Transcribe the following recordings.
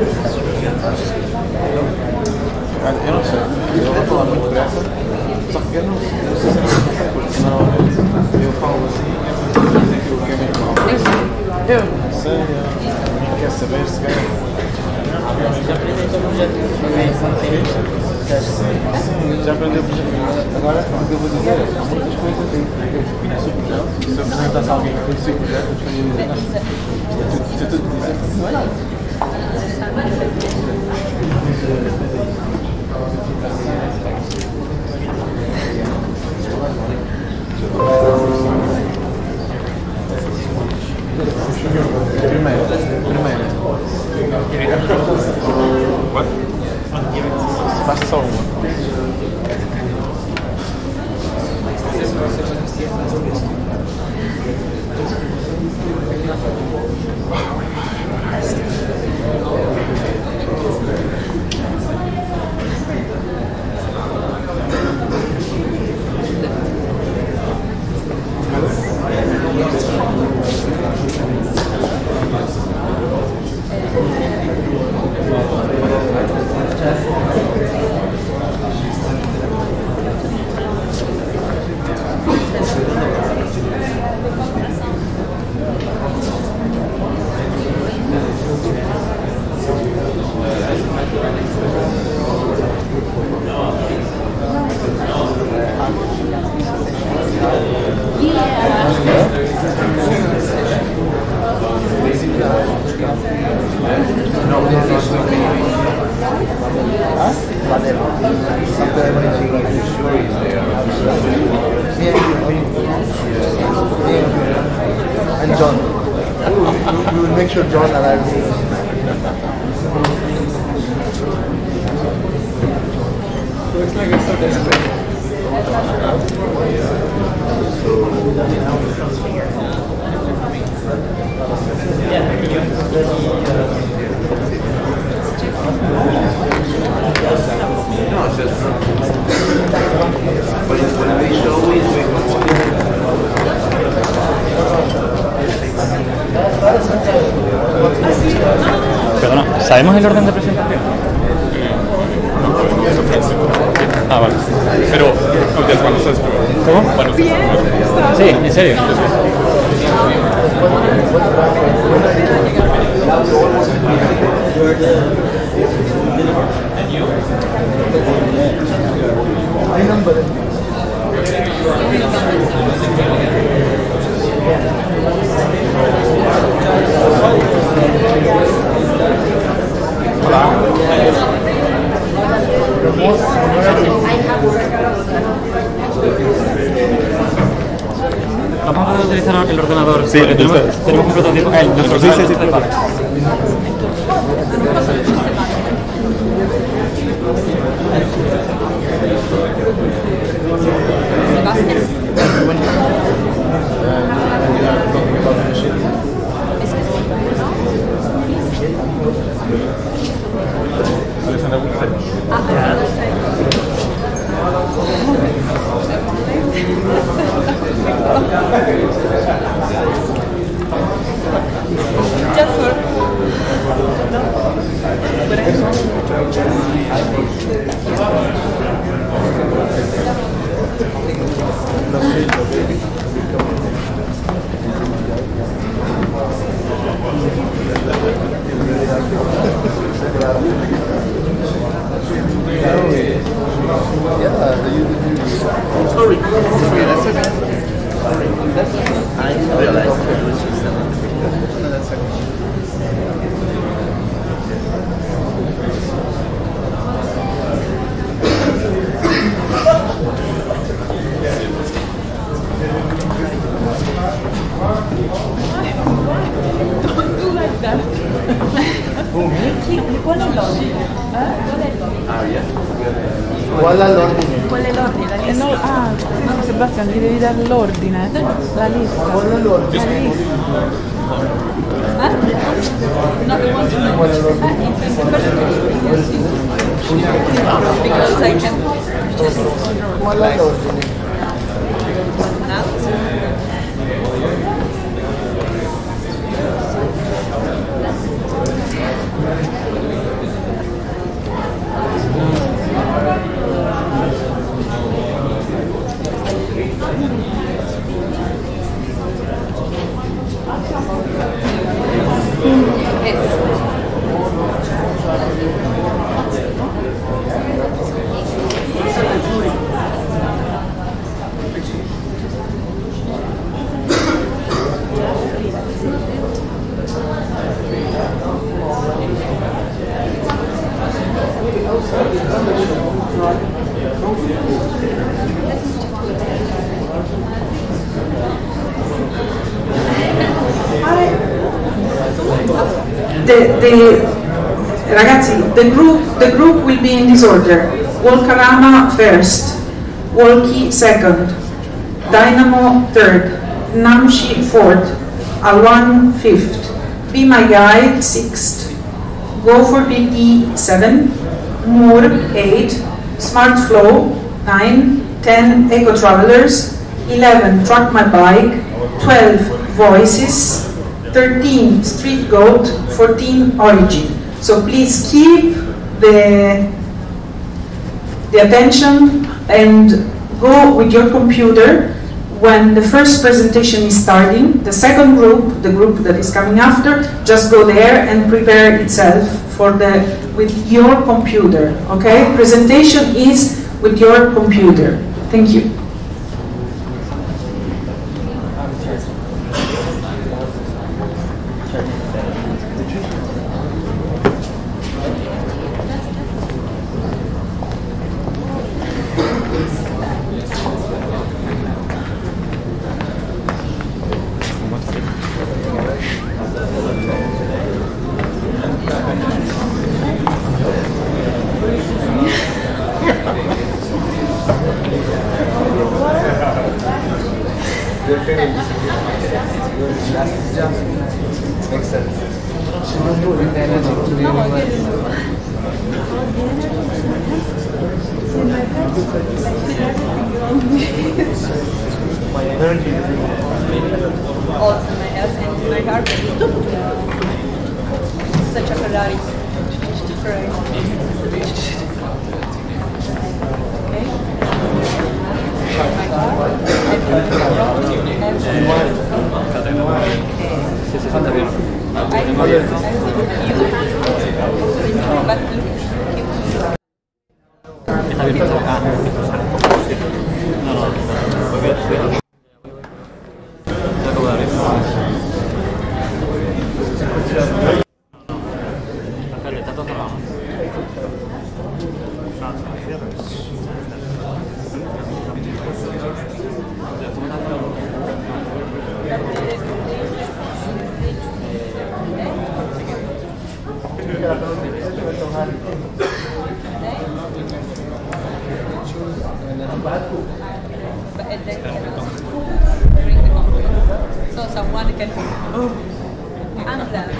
Eu não sei, eu vou falar muito depressa, só que eu não sei se é porque normalmente eu falo assim e dizem que é muito mal. Eu não sei, ninguém quer saber se quer. Já aprendi todo o projeto. Sim, já aprendeu o projeto. Agora, o que eu vou dizer é que há muitas coisas que eu conheço o projeto. Se eu apresentasse a alguém que conhecia o projeto, eu gostaria de dizer. Se eu tudo dizer, não é nada. Primeiro. What? Basta só uma. And John. We will make sure John arrives. Looks like it's so desperate. No, it's just but it's when they show Perdona, ¿sabemos el orden de presentación? Ah, vale. Pero, cuando estás... ¿Cómo? Sí, en serio. Vamos a poder utilizar el ordenador. Sí, tenemos un prototipo. Nuestro sí. Vale. Sorry, that's okay. I realized it was just no, that's okay. Don't do like that. ¿Cuál es el orden? Ah, yeah. Qual è l'ordine? Qual è l'ordine? La lista. No, Sebastian, gli devi dare l'ordine. La lista. Qual è l'ordine? La lista. No, we want to know. Qual è l'ordine? Because I can just... Qual è l'ordine? Now? Ragazzi, the group will be in this order. Volcarama first, Walkie second, Dynamo third, Namshi fourth, Alwan fifth, Be My Guide sixth, Go for BP 7, Moore 8, Smart Flow 9, 10 Eco Travelers, 11 Truck My Bike, 12 Voices, 13 Street Goat, 14 Origin. So please keep the attention and go with your computer when the first presentation is starting. The second group, the group that is coming after, just go there and prepare itself with your computer, okay? Presentation is with your computer. Thank you. Also my house and my car. Such a Ferrari. So someone can ambulance.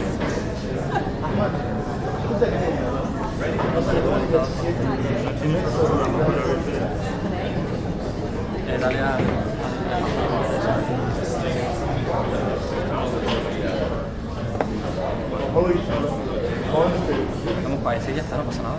Vamos para ese, ya está, no pasa nada.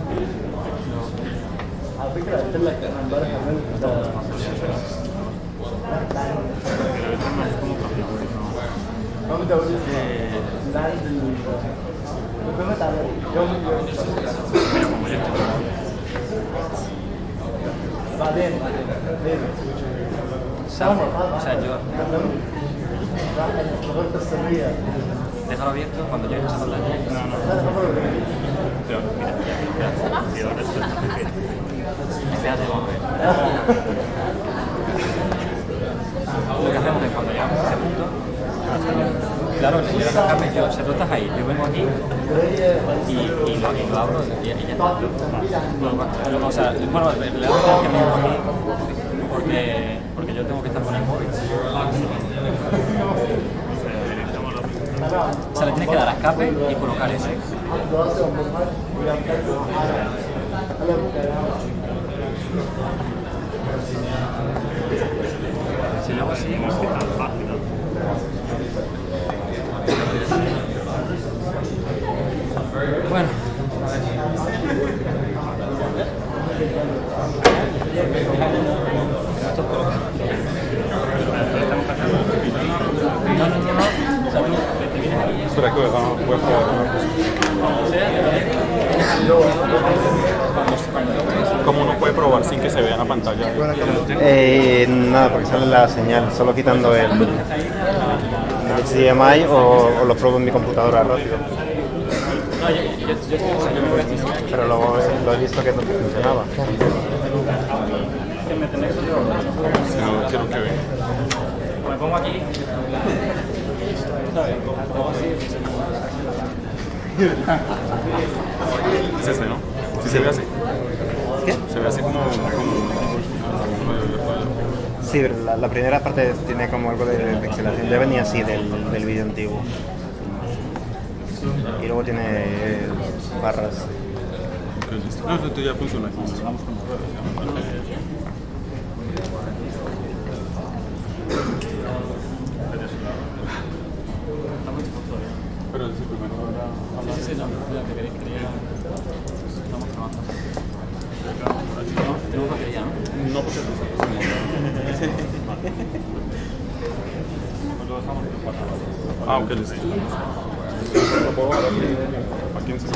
O sea, yo déjalo abierto cuando llegues a hablar. Pero mira, espérate, vamos a ver. Lo que hacemos es cuando llegamos a ese punto, claro, le das el cable, yo, o sea, tú estás ahí, yo vengo aquí y lo abro y ya está. O sea, bueno, le damos el lanzamiento aquí porque yo tengo que estar con el móvil. O sea, le tienes que dar a escape y colocar eso. Si lo hago así, no es que tan fácil, ¿no? Bueno, a ver. Esto es todo. Espera que voy a probar una cosa. ¿Cómo uno puede probar sin que se vea en la pantalla? Nada, porque sale la señal, solo quitando el HDMI o lo pruebo en mi computadora rápido. Pero luego lo he visto que no funcionaba. No, quiero que vean. Me pongo aquí. Es ese, ¿no? Sí se ve así. ¿Qué? Se ve así como Sí, pero la primera parte tiene como algo de pixelación. Ya venía así del vídeo antiguo. Y luego tiene barras. Ok, listo. No, esto ya funciona. Vamos con pero sí, primero ahora... Sí, no, que queréis que estamos trabajando. Tenemos batería, ¿no? No, porque lo dejamos en 4. Ah, ok, listo. ¿Lo puedo dar a quién se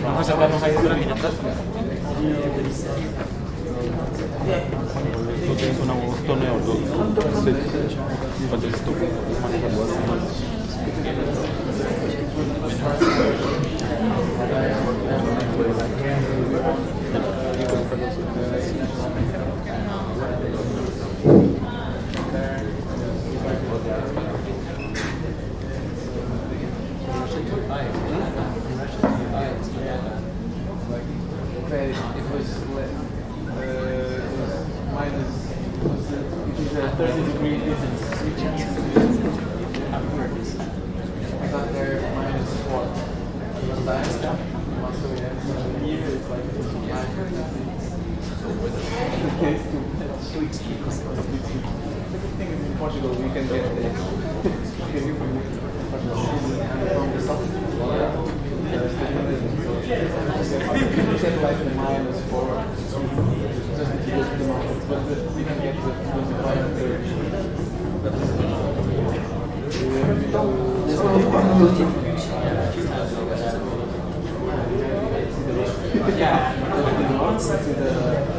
vamos a acercarnos ahí de la minuta. Tú tienes una toneo, sí. Entonces tú It was minus, it is a 30-degree difference. I got there -4. Here it's like 5. The good thing is in Portugal we can get the from the south. You get like the -4 just if you go to the mountains, but we can get the 25 and 30. Yeah, the north, see the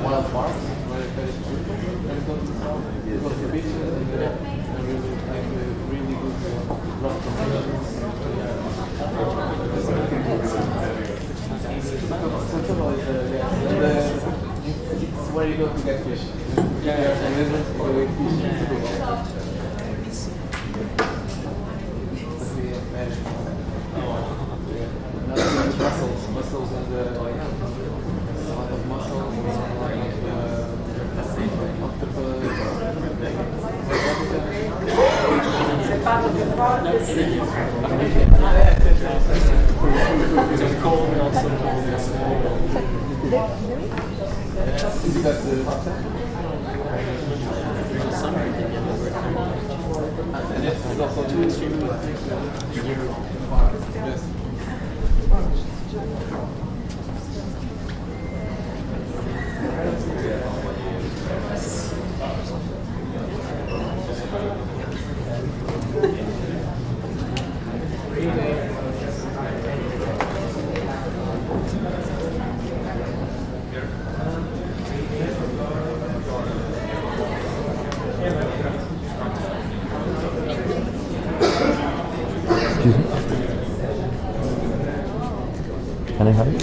wild parks where it is beautiful. And go to the south, go to the beaches and really good rock formations. It's where you go to get fish. Yeah, and then the way fish. Mussels and a lot of mussels, a lot of octopus. Is that the and it's also yes. Excuse me. Can I have it?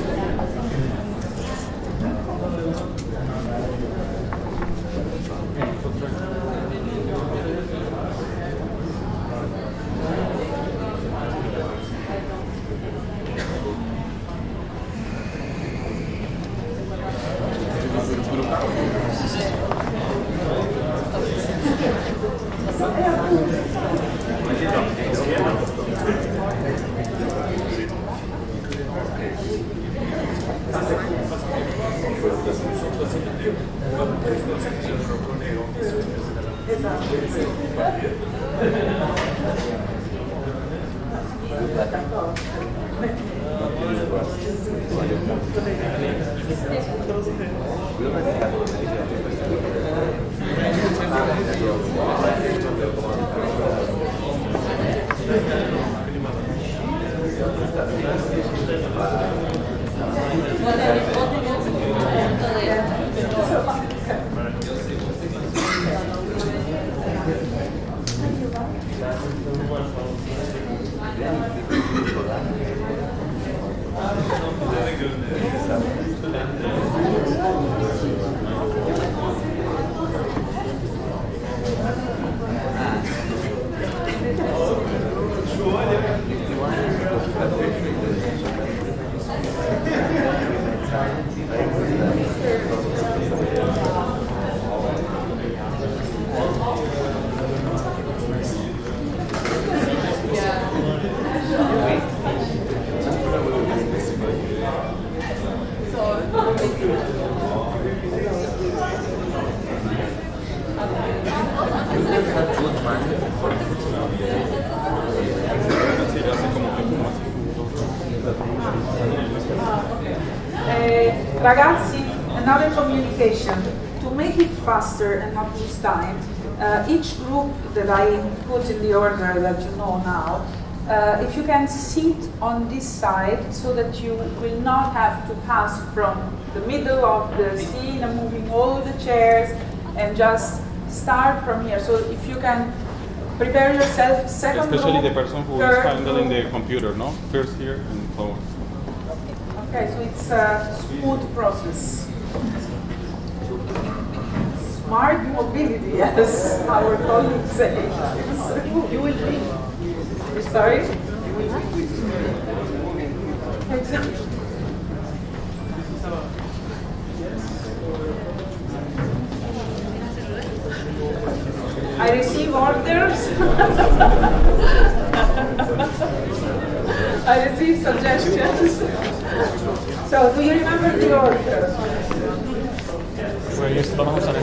Ragazzi, another communication. To make it faster and not lose time, each group that I put in the order that you know now, if you can sit on this side so that you will not have to pass from the middle of the scene and moving all the chairs and just start from here. So if you can prepare yourself, second especially row, the person who is handling the computer, no? First here and forward. Okay, so it's a smooth process. Smart mobility, yes, our colleagues say. You will be. Sorry? Exactly. I receive orders. I receive suggestions. So, do you remember the order? Pues vamos a usar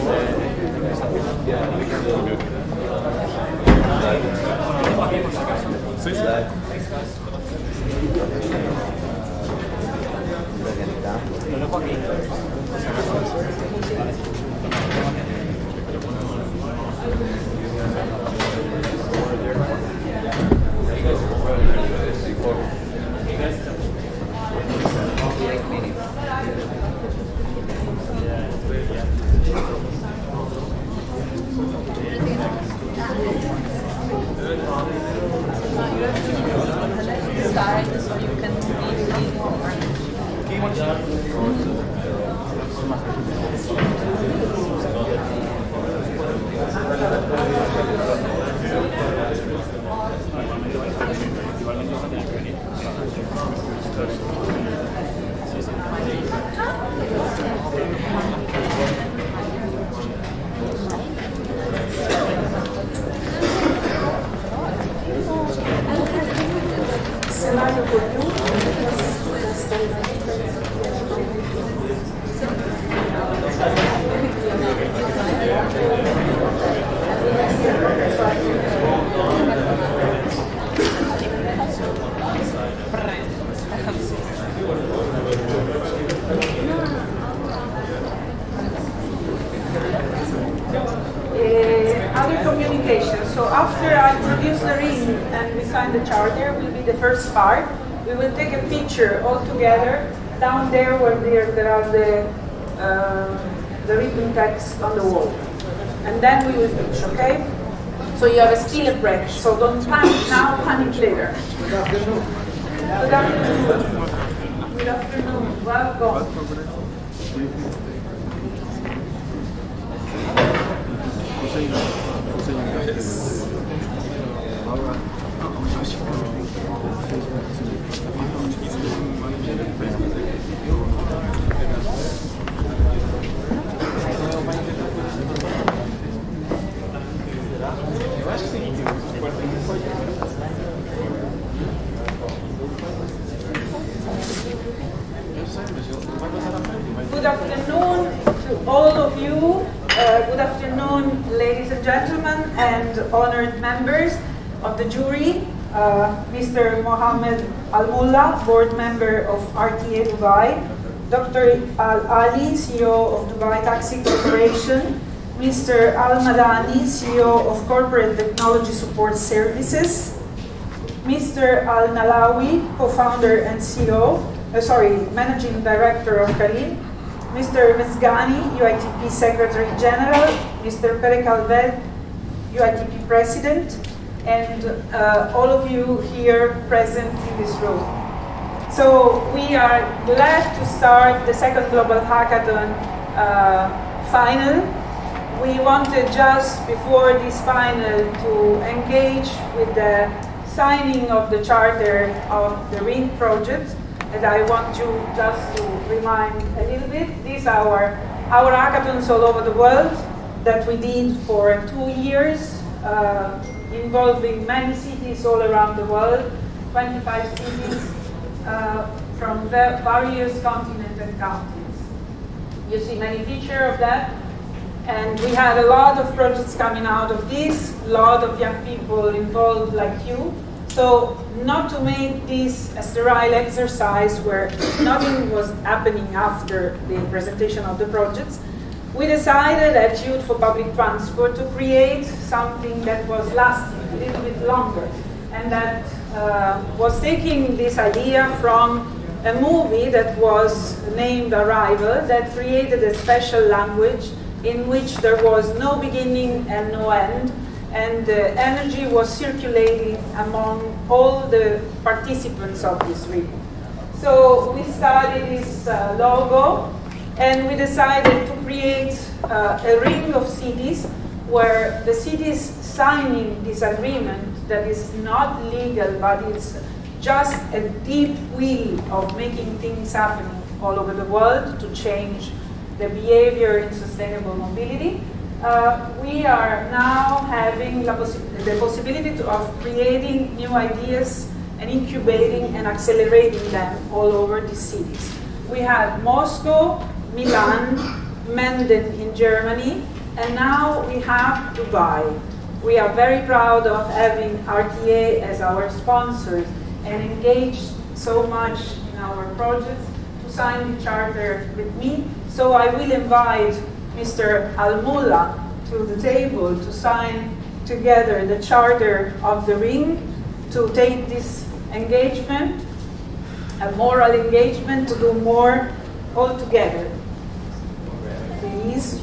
Sí, sí. Lo dejo aquí. Start so you can be Other communication. So after I produce the ring and we sign the charter, will be the first part. We will take a picture all together down there where there are the written text on the wall. And then we will pitch, okay? So you have a still break. So don't panic now, panic later. Good afternoon. Good afternoon. Good afternoon. Welcome. Good afternoon to all of you. Good afternoon, ladies and gentlemen, and honored members of the jury. Mr. Mohammed Al-Mullah, board member of RTA Dubai. Dr. Al-Ali, CEO of Dubai Taxi Corporation. Mr. Al-Madani, CEO of Corporate Technology Support Services. Mr. Al-Nalawi, co-founder and Managing Director of Karim. Mr. Mesgani, UITP Secretary General. Mr. Perek Alved, UITP President. And all of you here present in this room. So we are glad to start the second Global Hackathon final. We wanted just before this final to engage with the signing of the charter of the RING project. And I want you just to remind a little bit, these are our hackathons all over the world that we did for 2 years, involving many cities all around the world, 25 cities from the various continents and countries. You see many pictures of that. And we had a lot of projects coming out of this, a lot of young people involved like you. So not to make this a sterile exercise where nothing was happening after the presentation of the projects, we decided at Youth for Public Transport to create something that was lasting a little bit longer, and that was taking this idea from a movie that was named Arrival, that created a special language in which there was no beginning and no end, and the energy was circulating among all the participants of this ring. So we started this logo, and we decided to create a ring of cities where the cities signing this agreement that is not legal, but it's just a deep will of making things happening all over the world to change the behavior in sustainable mobility. We are now having the possibility of creating new ideas and incubating and accelerating them all over the cities. We had Moscow, Milan, Menden in Germany, and now we have Dubai. We are very proud of having RTA as our sponsors and engaged so much in our projects to sign the charter with me. So I will invite Mr. Almulla to the table to sign together the charter of the ring, to take this engagement, a moral engagement, to do more all together. Please.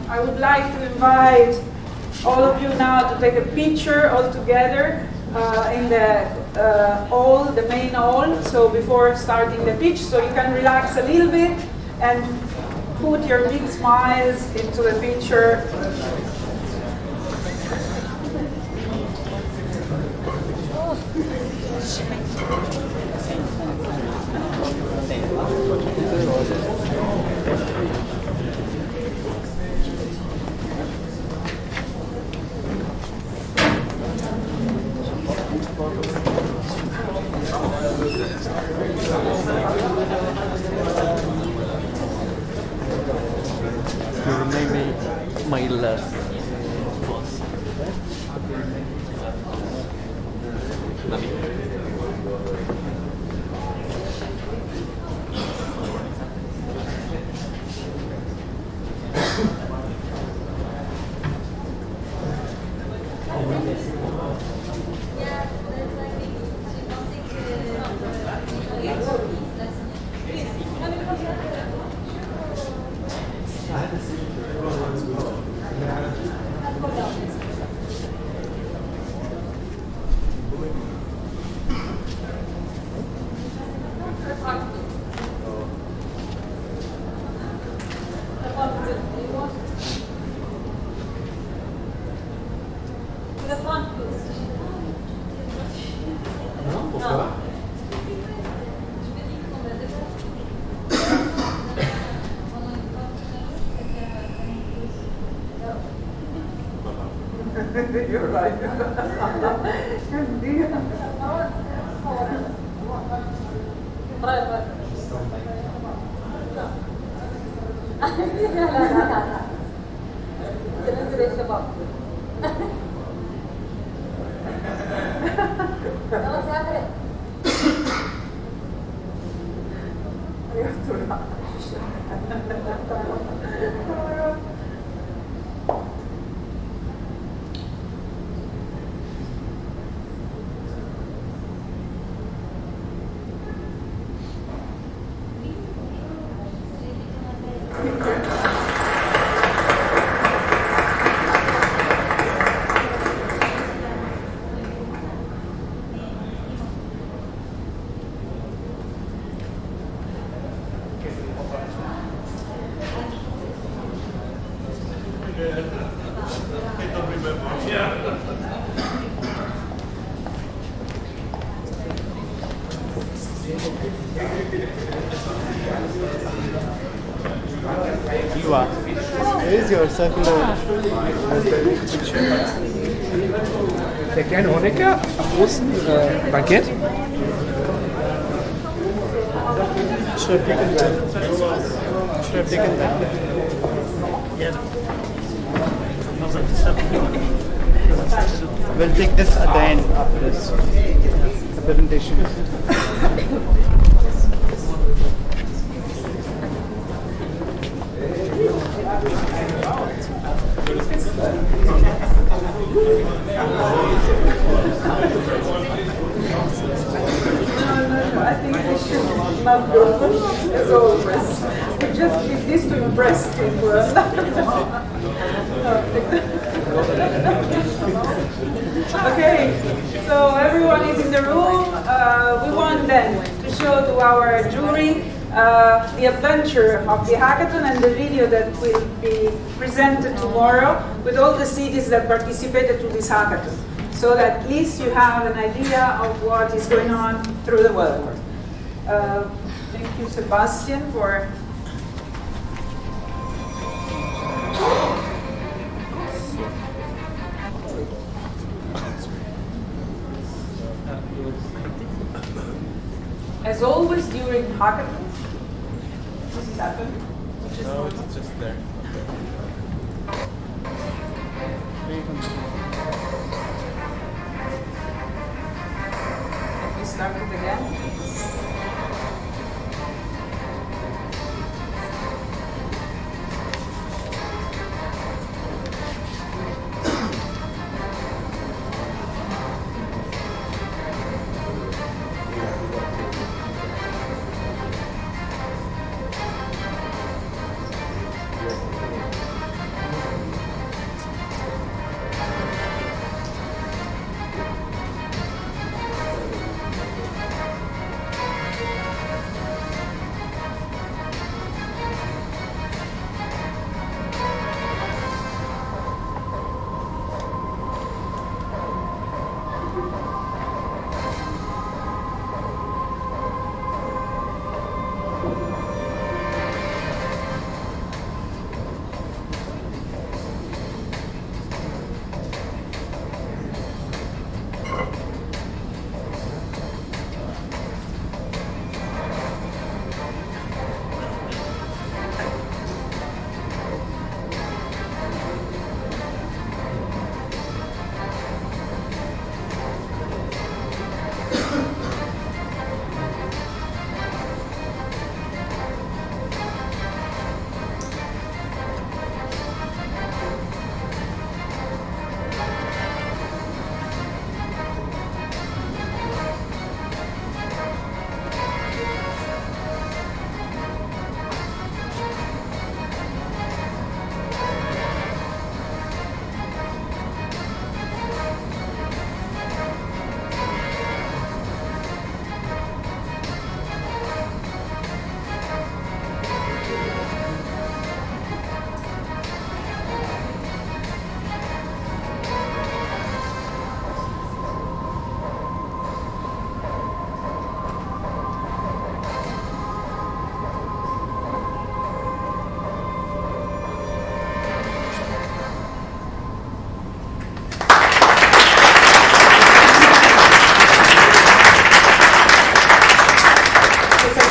I would like to invite all of you now to take a picture all together in the hall, the main hall, so before starting the pitch, so you can relax a little bit and put your big smiles into the picture. Maybe my last boss. You're right. Where is your circular Der kleine Honecker am großen Bankett. Should have taken that. Should have taken that. We'll take this at the end after this presentation. I think we should not go as always. We just did this to impress people. Okay, so everyone is in the room. We want then to show to our jury the adventure of the hackathon and the video that will be presented tomorrow with all the cities that participated to this hackathon, so that at least you have an idea of what is going on through the world. Thank you, Sebastian, for as always during hackathons. This is happening. No, it's just there. Have we started again?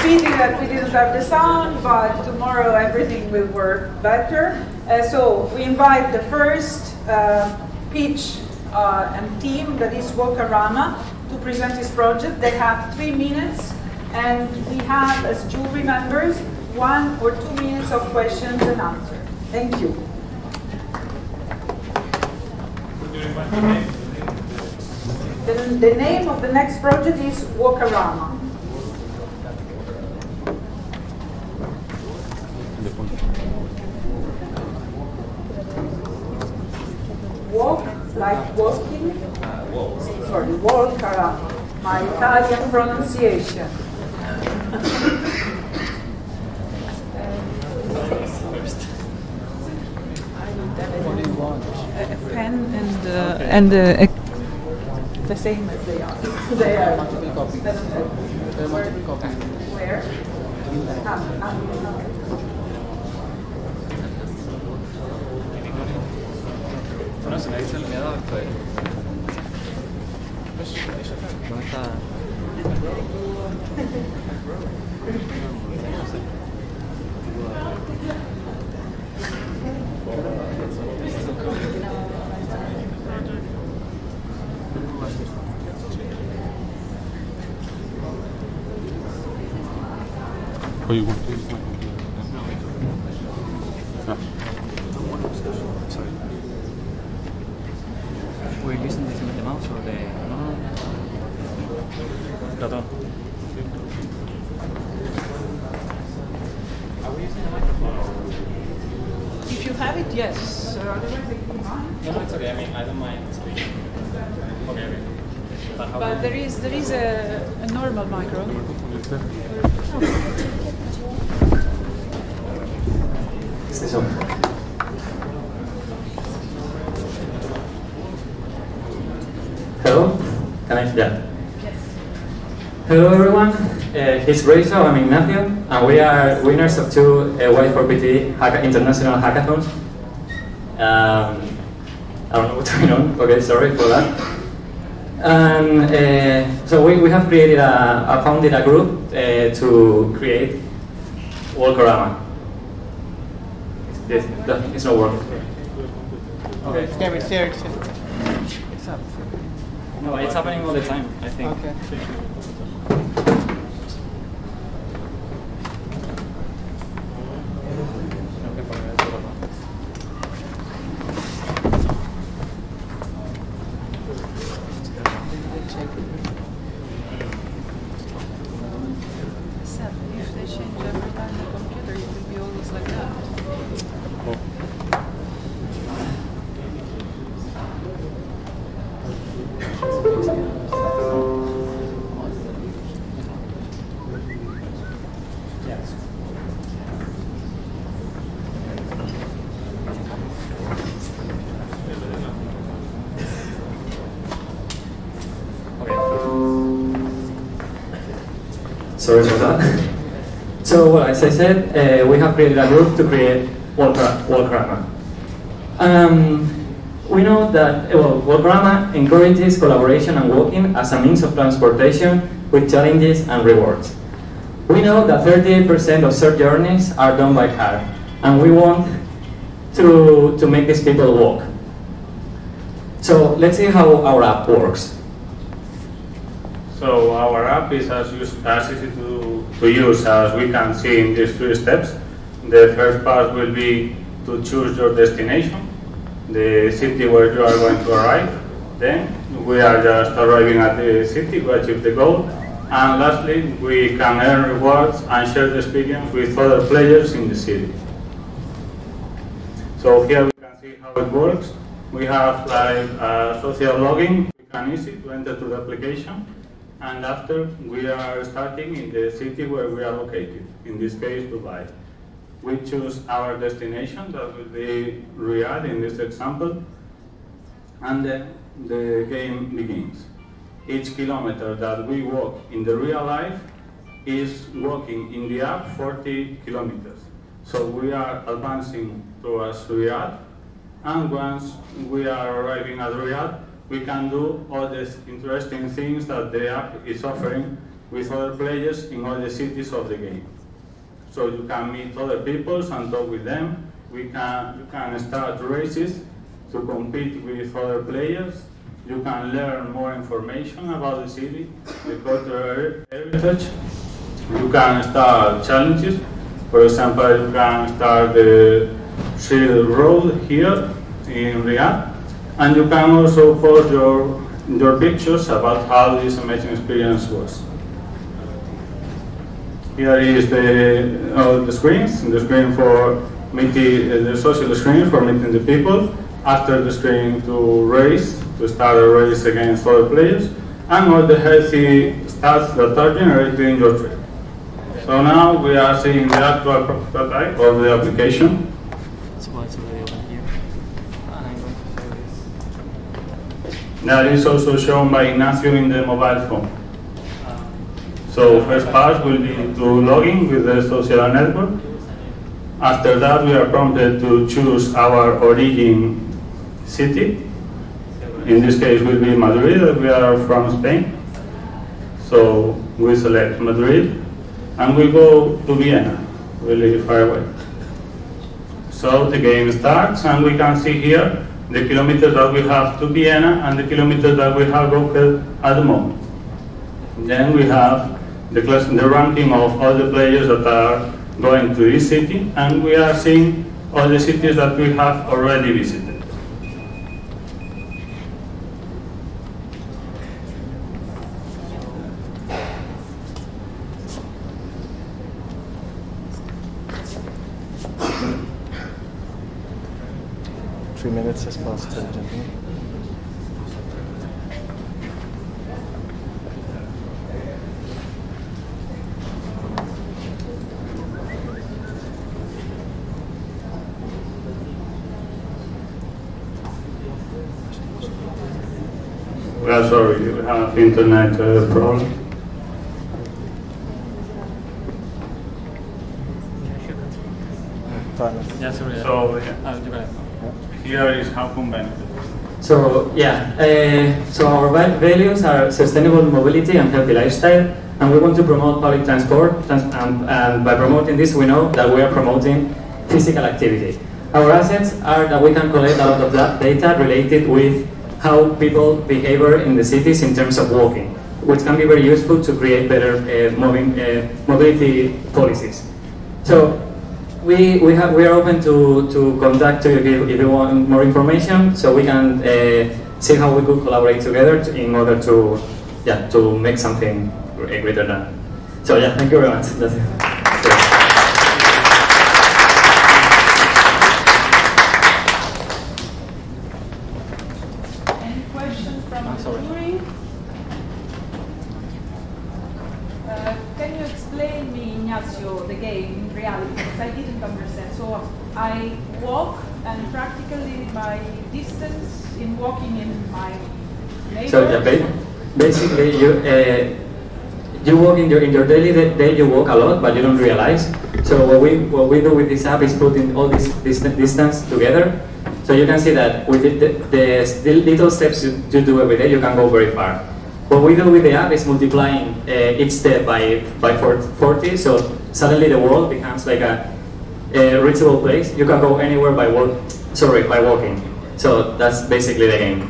pity that we didn't have the sound, but tomorrow everything will work better. So we invite the first pitch and team, that is Wokarama, to present his project. They have 3 minutes, and we have, as jury members, 1 or 2 minutes of questions and answers. Thank you. The name of the next project is Wokarama. Walk, like walking? Sorry, Wokarama. My Italian pronunciation. A pen and the same as they are. They are. Multiple copies. There are multiple copies. Where? Bueno, si me dice el miedo, estoy. ¿Dónde está? Oh, you want to use my computer? Ah. We're using the mouse or the... No. Ratón. If you have it, yes. No, it's okay. I mean, I don't mind speaking. Okay. But there is a normal micro. Hello? Can I? Yeah. Yes. Hello everyone. He's Rachel, I'm Ignacio, and we are winners of 2 Y4PT international hackathons. I don't know what's going on. Okay, sorry for that. And so we have created founded a group to create Wokarama. It's not working. Okay, it's here. It's up. No, it's happening all the time, I think. Okay. If they change every time the computer, it will be always like that. Sorry for that. So, well, as I said, we have created a group to create Wokarama. We know that Wokarama encourages collaboration and walking as a means of transportation with challenges and rewards. We know that 38% of search journeys are done by car, and we want to make these people walk. So let's see how our app works. So our app is as easy to use as we can see in these 3 steps. The first part will be to choose your destination, the city where you are going to arrive. Then we are just arriving at the city, we achieve the goal. And lastly, we can earn rewards and share the experience with other players in the city. So here we can see how it works. We have like a social login, we can easy to enter to the application. And after, we are starting in the city where we are located, in this case, Dubai. We choose our destination, that will be Riyadh in this example, and then the game begins. Each kilometer that we walk in the real life is walking in the app 40 kilometers. So we are advancing towards Riyadh, and once we are arriving at Riyadh, we can do all these interesting things that the app is offering with other players in all the cities of the game. So you can meet other people and talk with them. You can start races to compete with other players. You can learn more information about the city, the cultural heritage. You can start challenges. For example, you can start the Shield Road here in Riyadh, and you can also post your pictures about how this amazing experience was. Here is the screens, the screen for meeting, the social screen for meeting the people. After the screen to race, to start a race against other players, and all the healthy stats that are generated in your trip. So now we are seeing the actual prototype of the application. So what's already open here? And I'm going to show this. That is also shown by Ignacio in the mobile phone. So first part will be to log in with the social network. After that, we are prompted to choose our origin city. In this case, will be Madrid. We are from Spain, so we select Madrid, and we go to Vienna, really far away. So the game starts, and we can see here the kilometers that we have to Vienna and the kilometers that we have walked at the moment. Then we have the ranking of all the players that are going to this city, and we are seeing all the cities that we have already visited. Minutes has passed, gentlemen. We are sorry, we have internet problem. Yeah, sorry. So here is how convenient. So yeah, so our values are sustainable mobility and healthy lifestyle, and we want to promote public transport. And by promoting this, we know that we are promoting physical activity. Our assets are that we can collect a lot of that data related with how people behave in the cities in terms of walking, which can be very useful to create better mobility policies. So we are open to contact you if you want more information, so we can see how we could collaborate together in order to make something greater than. So yeah, thank you very much. That's it. Any questions from the jury? Can you explain me, Ignacio, the game in reality? Because I didn't understand. So I walk, and practically my distance in walking in my neighborhood. So yeah, basically you walk in your daily day. You walk a lot, but you don't realize. So what we do with this app is putting all this distance together. So you can see that with the little steps you do every day, you can go very far. What we do with the app is multiplying each step by 40, so suddenly the world becomes like a reachable place. You can go anywhere by walking. So that's basically the game.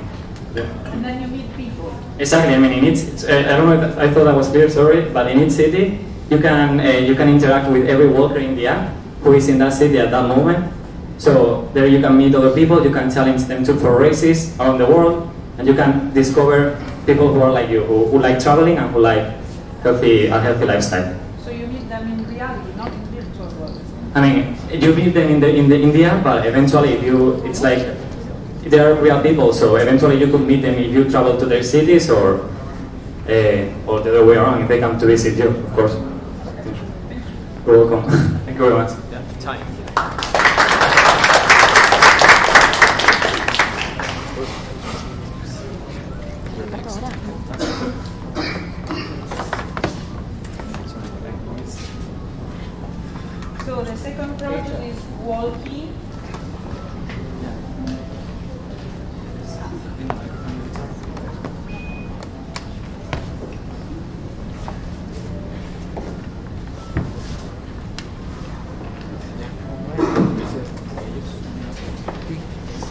Yeah. And then you meet people. Exactly. I mean, in each, I don't know if I thought that was clear. Sorry, but in each city, you can interact with every walker in the app who is in that city at that moment. So there you can meet other people. You can challenge them for races around the world, and you can discover people who are like you, who like traveling and who like a healthy lifestyle. So you meet them in reality, not in virtual world. I mean, you meet them in the app, but eventually, it's like they are real people. So eventually, you could meet them if you travel to their cities, or the other way around if they come to visit you, of course. You're welcome. Thank you very much. Yeah, time. So the second project is walkie.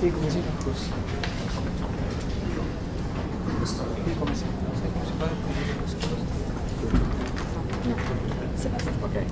Sì, come si fa così? Qui come si fa? Come si fa? Ok.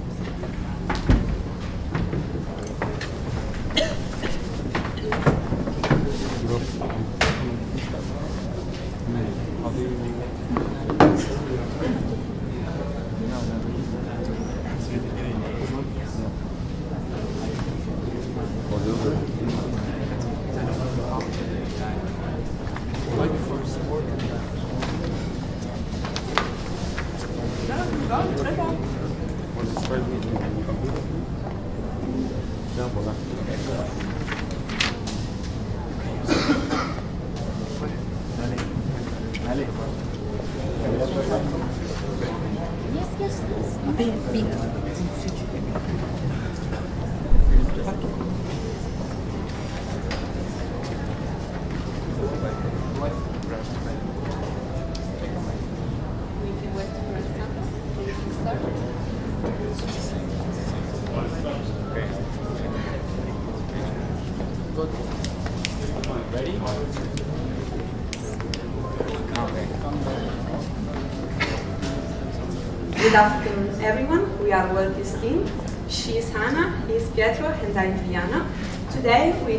Good afternoon, everyone. We are Walky's team. She is Hannah, he is Pietro, and I'm Diana. Today we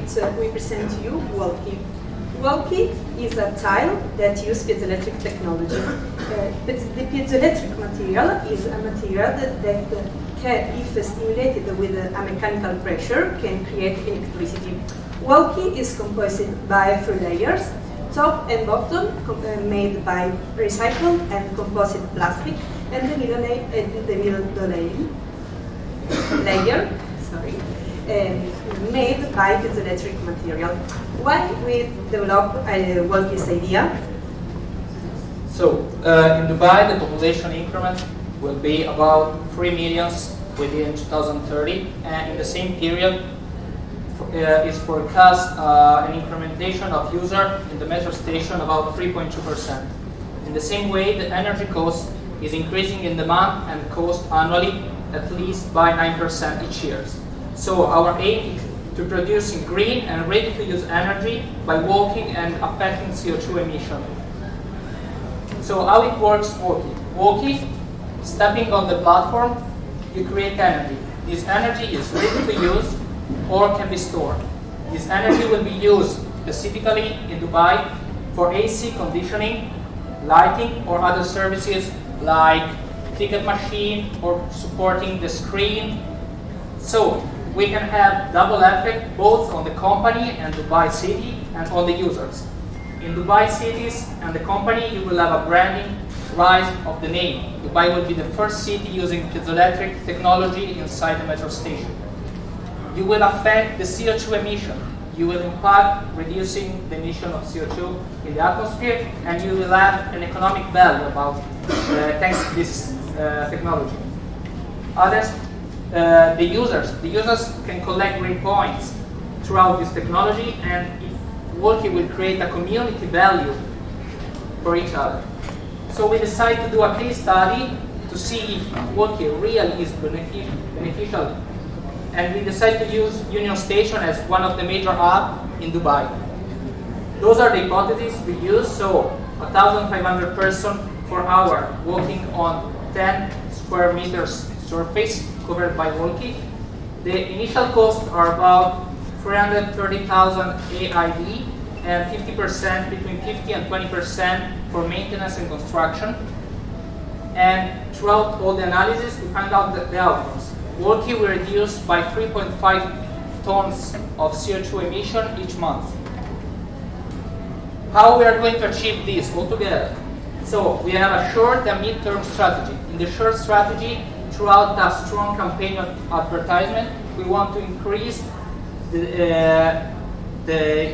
present to you Walky. Walky is a tile that uses piezoelectric technology. The piezoelectric material is a material that can, if stimulated with a mechanical pressure, can create electricity. Walky is composed by 3 layers, top and bottom made by recycled and composite plastic, and the middle layer made by piezoelectric material. Why we develop Walky's idea? So, in Dubai, the population increment will be about 3 million within 2030, and in the same period, is forecast an incrementation of user in the metro station about 3.2%. In the same way, the energy cost is increasing in demand and cost annually at least by 9% each year. So our aim is to producing green and ready-to-use energy by walking and affecting CO2 emission. So how it works walking? Walking, stepping on the platform, you create energy. This energy is ready to use or can be stored. This energy will be used specifically in Dubai for AC conditioning, lighting, or other services like ticket machine or supporting the screen. So we can have double effect both on the company and Dubai city and on the users. In Dubai cities and the company, you will have a branding rise of the name. Dubai will be the first city using piezoelectric technology inside the metro station. You will affect the CO2 emission. You will impact reducing the emission of CO2 in the atmosphere, and you will have an economic value about thanks to this technology. Others, the users can collect green points throughout this technology, and Walky will create a community value for each other. So we decided to do a case study to see if Walky really is beneficial, and we decided to use Union Station as one of the major hubs in Dubai. Those are the hypotheses we use. So 1,500 persons per hour walking on 10 square meters surface covered by Walky. The initial costs are about 330,000 AID and 50%, between 50 and 20% for maintenance and construction. And throughout all the analysis, we found out that the outcomes. Walky will reduce by 3.5 tons of CO2 emission each month. How we are going to achieve this altogether? So we have a short and mid-term strategy. In the short strategy, throughout a strong campaign of advertisement, we want to increase the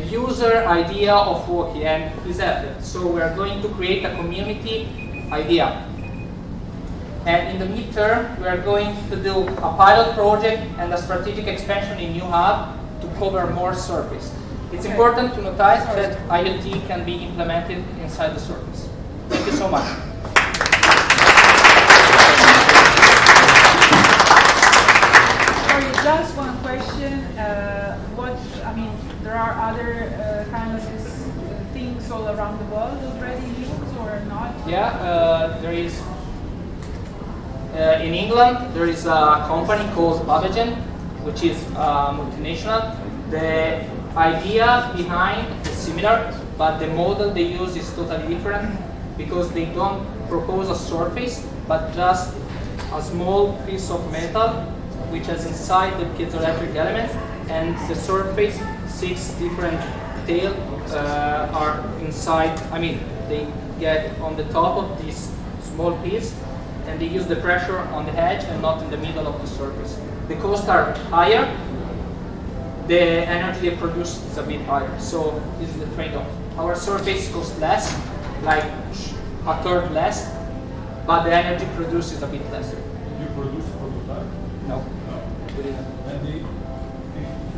user idea of Walky and his effort. So we are going to create a community idea. And in the midterm, we are going to do a pilot project and a strategic expansion in new hub to cover more surface. It's important to notice that IoT can be implemented inside the surface. Thank you so much. Sorry, just one question. There are other kind of things all around the world already used or not? Yeah, there is. In England, there is a company called Babagen, which is multinational. The idea behind is similar, but the model they use is totally different because they don't propose a surface, but just a small piece of metal which has inside the piezoelectric element, and the surface, 6 different tails are inside. I mean, they get on the top of this small piece, and they use the pressure on the edge and not in the middle of the surface. The costs are higher, the energy they produce is a bit higher, so this is the trade-off. Our surface costs less, like a third less, but the energy produced is a bit less. You produce a prototype? No. And if you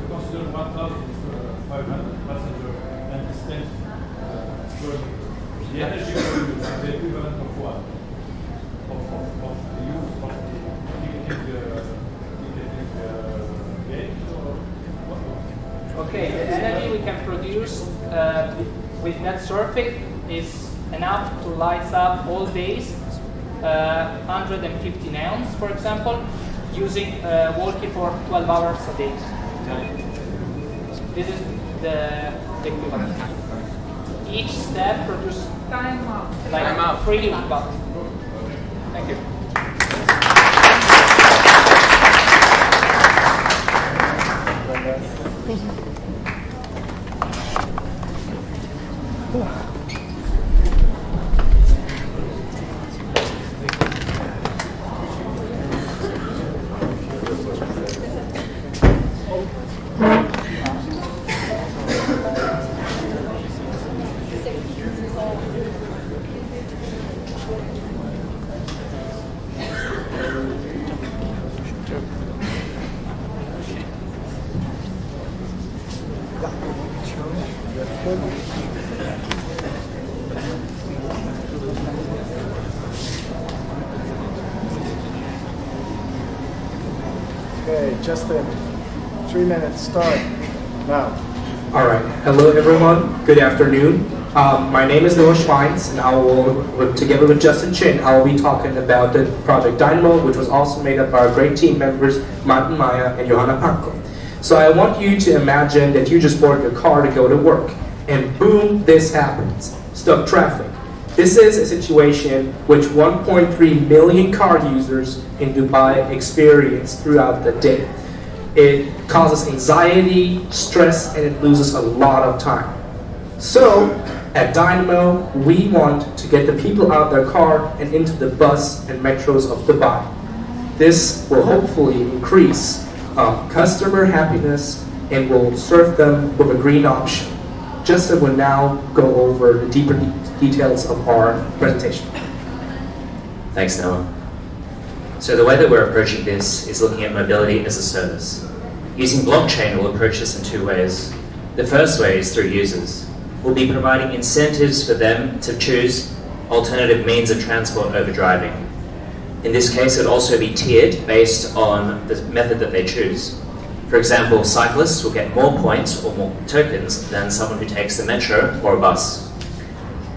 consider 1,500 passengers and distance the energy produced is the equivalent of what? Of the use of the ticketing gauge or what? Okay, the energy we can produce with that surface is enough to light up all days 150 neons, for example, using walkie for 12 hours a day. This is the equivalent. Each step produces Time out. like 3 watts. Thank you. Okay, Justin, 3 minutes, start now. All right, hello everyone, good afternoon. My name is Noah Schweins, and I will, together with Justin Chin, I will be talking about the project Dynamo, which was also made up by our great team members, Martin Maya and Johanna Paco. So I want you to imagine that you just boarded your car to go to work, and boom, this happens, stuck traffic. This is a situation which 1.3 million car users in Dubai experience throughout the day. It causes anxiety, stress, and it loses a lot of time. So, at Dynamo, we want to get the people out of their car and into the bus and metros of Dubai. This will hopefully increase customer happiness and will serve them with a green option. Justin will now go over the deeper details of our presentation. Thanks, Noah. So the way that we're approaching this is looking at mobility as a service. Using blockchain, we'll approach this in 2 ways. The first way is through users. We'll be providing incentives for them to choose alternative means of transport over driving. In this case, it would also be tiered based on the method that they choose. For example, cyclists will get more points or more tokens than someone who takes the metro or a bus.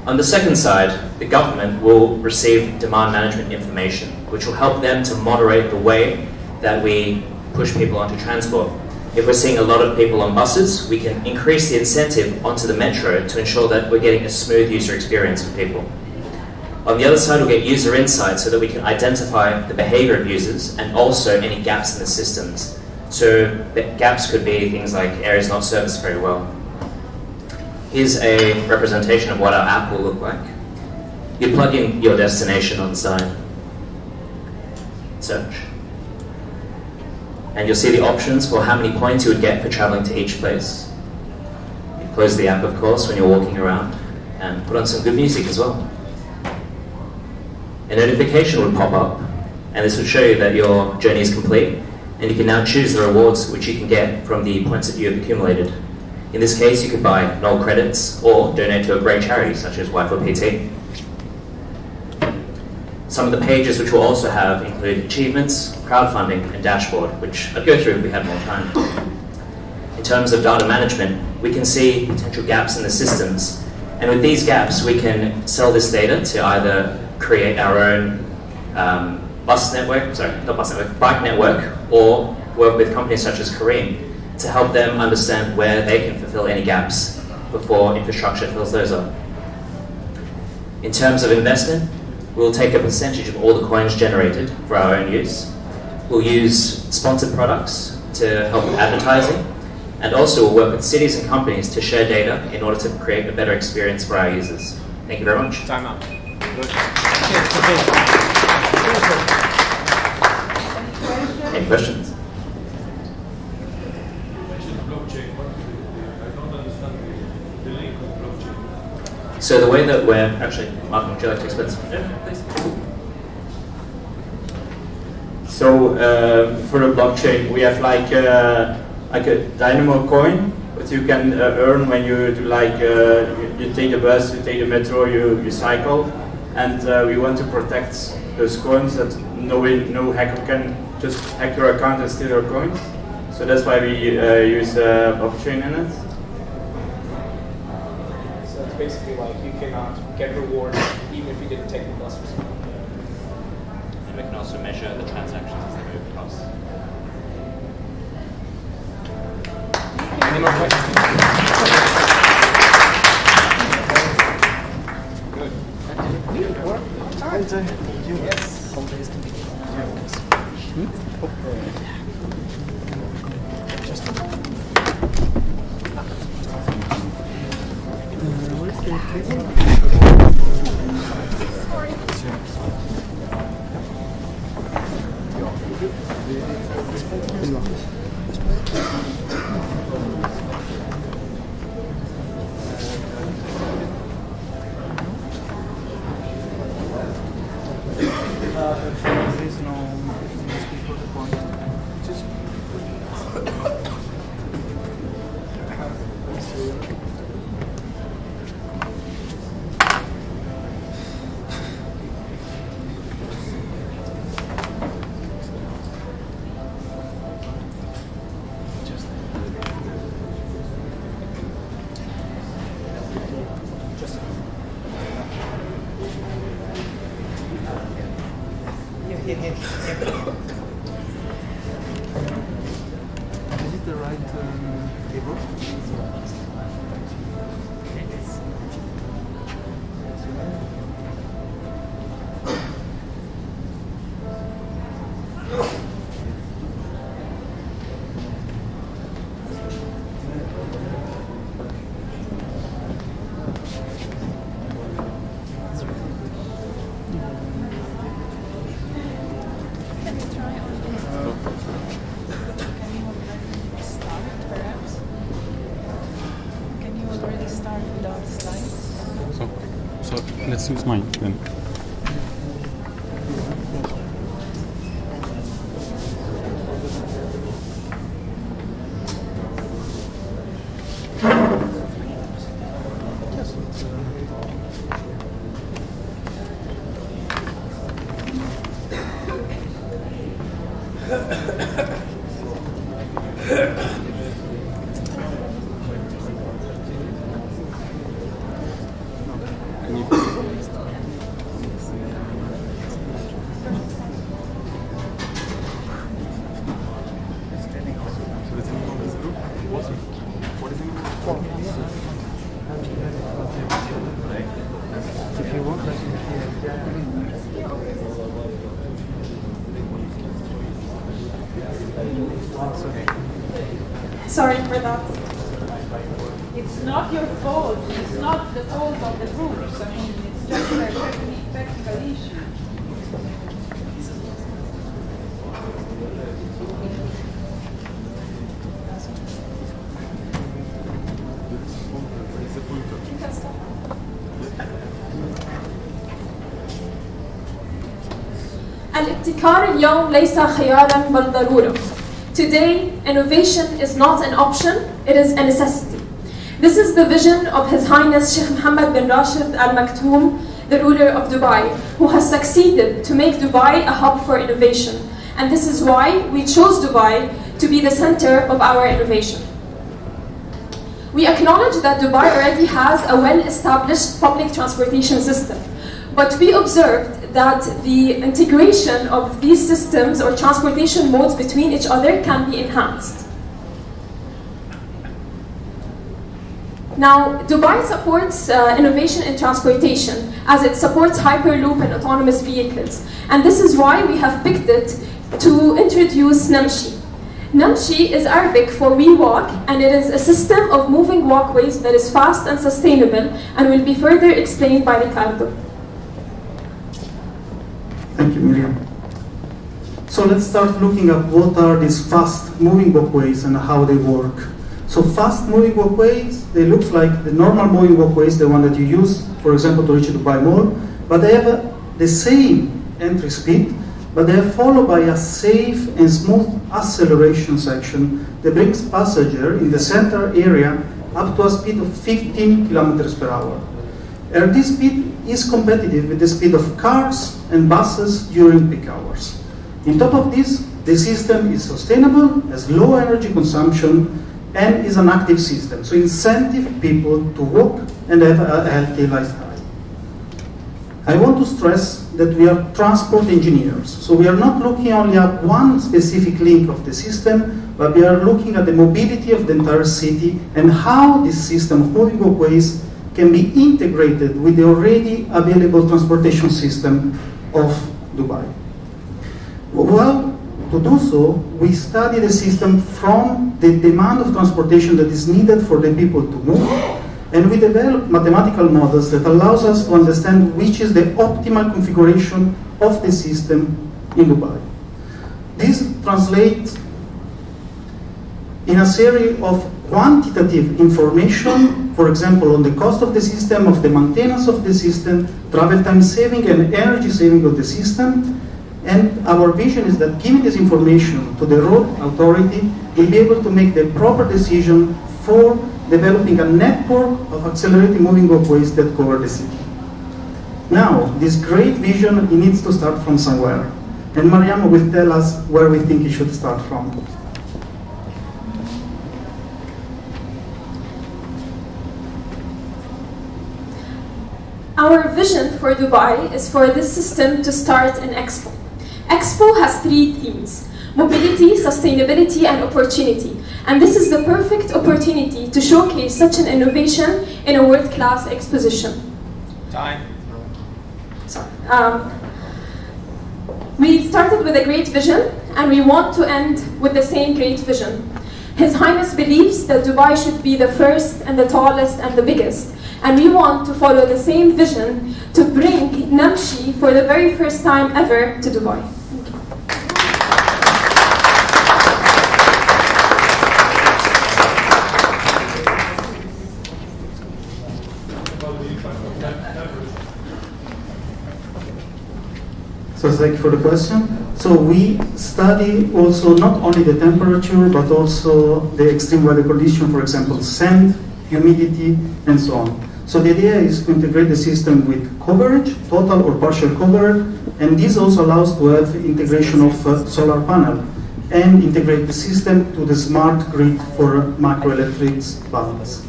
On the second side, the government will receive demand management information, which will help them to moderate the way that we push people onto transport. If we're seeing a lot of people on buses, we can increase the incentive onto the metro to ensure that we're getting a smooth user experience for people. On the other side, we'll get user insights so that we can identify the behavior of users and also any gaps in the systems. So the gaps could be things like areas not serviced very well. Here's a representation of what our app will look like. You plug in your destination on the side, search, and you'll see the options for how many points you would get for traveling to each place. You close the app, of course, when you're walking around, and put on some good music as well. A notification would pop up, and this would show you that your journey is complete, and you can now choose the rewards which you can get from the points that you have accumulated. In this case, you could buy null credits or donate to a great charity such as Y for PT. Some of the pages which we'll also have include achievements, crowdfunding, and dashboard, which I'd go through if we had more time. in terms of data management, we can see potential gaps in the systems. And with these gaps, we can sell this data to either create our own bike network, or work with companies such as Kareem to help them understand where they can fulfill any gaps before infrastructure fills those up. In terms of investment, we'll take a percentage of all the coins generated for our own use. We'll use sponsored products to help with advertising, and also we'll work with cities and companies to share data in order to create a better experience for our users. Thank you very much. Time out. Any questions? So the way that we're actually, Martin, would you like to explain this? Yeah, please. So for the blockchain, we have like a Dynamo coin, that you can earn when you do like you take the bus, you take the metro, you cycle, and we want to protect those coins that no hacker can just hack your account and steal your coins. So that's why we use blockchain in it. So it's basically like you cannot get rewards even if you didn't take the bus or something. And we can also measure the transactions as they move across. Any more questions? Good. Yes. Is it the right table? So let's use mine then. If you want, I can Sorry for that. It's not your fault. It's not the fault of the groups. I mean, it's just a technical issue. الابتكار اليوم ليس خيارا بل ضرورة. Today, innovation is not an option, it is a necessity. This is the vision of His Highness Sheikh Mohammed bin Rashid Al Maktoum, the ruler of Dubai, who has succeeded to make Dubai a hub for innovation. And this is why we chose Dubai to be the center of our innovation. We acknowledge that Dubai already has a well-established public transportation system, but we observed that the integration of these systems or transportation modes between each other can be enhanced. Now, Dubai supports innovation in transportation as it supports Hyperloop and autonomous vehicles. And this is why we have picked it to introduce Namshi. Namshi is Arabic for we walk, and it is a system of moving walkways that is fast and sustainable and will be further explained by Ricardo. Thank you, Miriam. So let's start looking at what are these fast moving walkways and how they work. So fast moving walkways, they look like the normal moving walkways, the one that you use, for example, to reach the Dubai Mall, but they have the same entry speed, but they are followed by a safe and smooth acceleration section that brings passenger in the center area up to a speed of 15 kilometers per hour. And this speed is competitive with the speed of cars and buses during peak hours. On top of this, the system is sustainable, has low energy consumption, and is an active system, so incentive people to walk and have a healthy lifestyle. I want to stress that we are transport engineers, so we are not looking only at one specific link of the system, but we are looking at the mobility of the entire city and how this system of moving walkways can be integrated with the already available transportation system of Dubai. Well, to do so, we study the system from the demand of transportation that is needed for the people to move, and we develop mathematical models that allows us to understand which is the optimal configuration of the system in Dubai. This translates in a series of quantitative information, for example, on the cost of the system, of the maintenance of the system, travel time saving and energy saving of the system. And our vision is that giving this information to the road authority will be able to make the proper decision for developing a network of accelerated moving walkways that cover the city. Now, this great vision, it needs to start from somewhere. And Mariama will tell us where we think it should start from. Our vision for Dubai is for this system to start in Expo. Expo has 3 themes: mobility, sustainability, and opportunity. And this is the perfect opportunity to showcase such an innovation in a world-class exposition. Time. Sorry. We started with a great vision, and we want to end with the same great vision. His Highness believes that Dubai should be the first and the tallest and the biggest. And we want to follow the same vision to bring Namshi for the very first time ever to Dubai. So thank you for the question. So we study also not only the temperature, but also the extreme weather condition, for example, sand, humidity, and so on. So the idea is to integrate the system with coverage, total or partial coverage, and this also allows to have integration of solar panel and integrate the system to the smart grid for macroelectrics balance.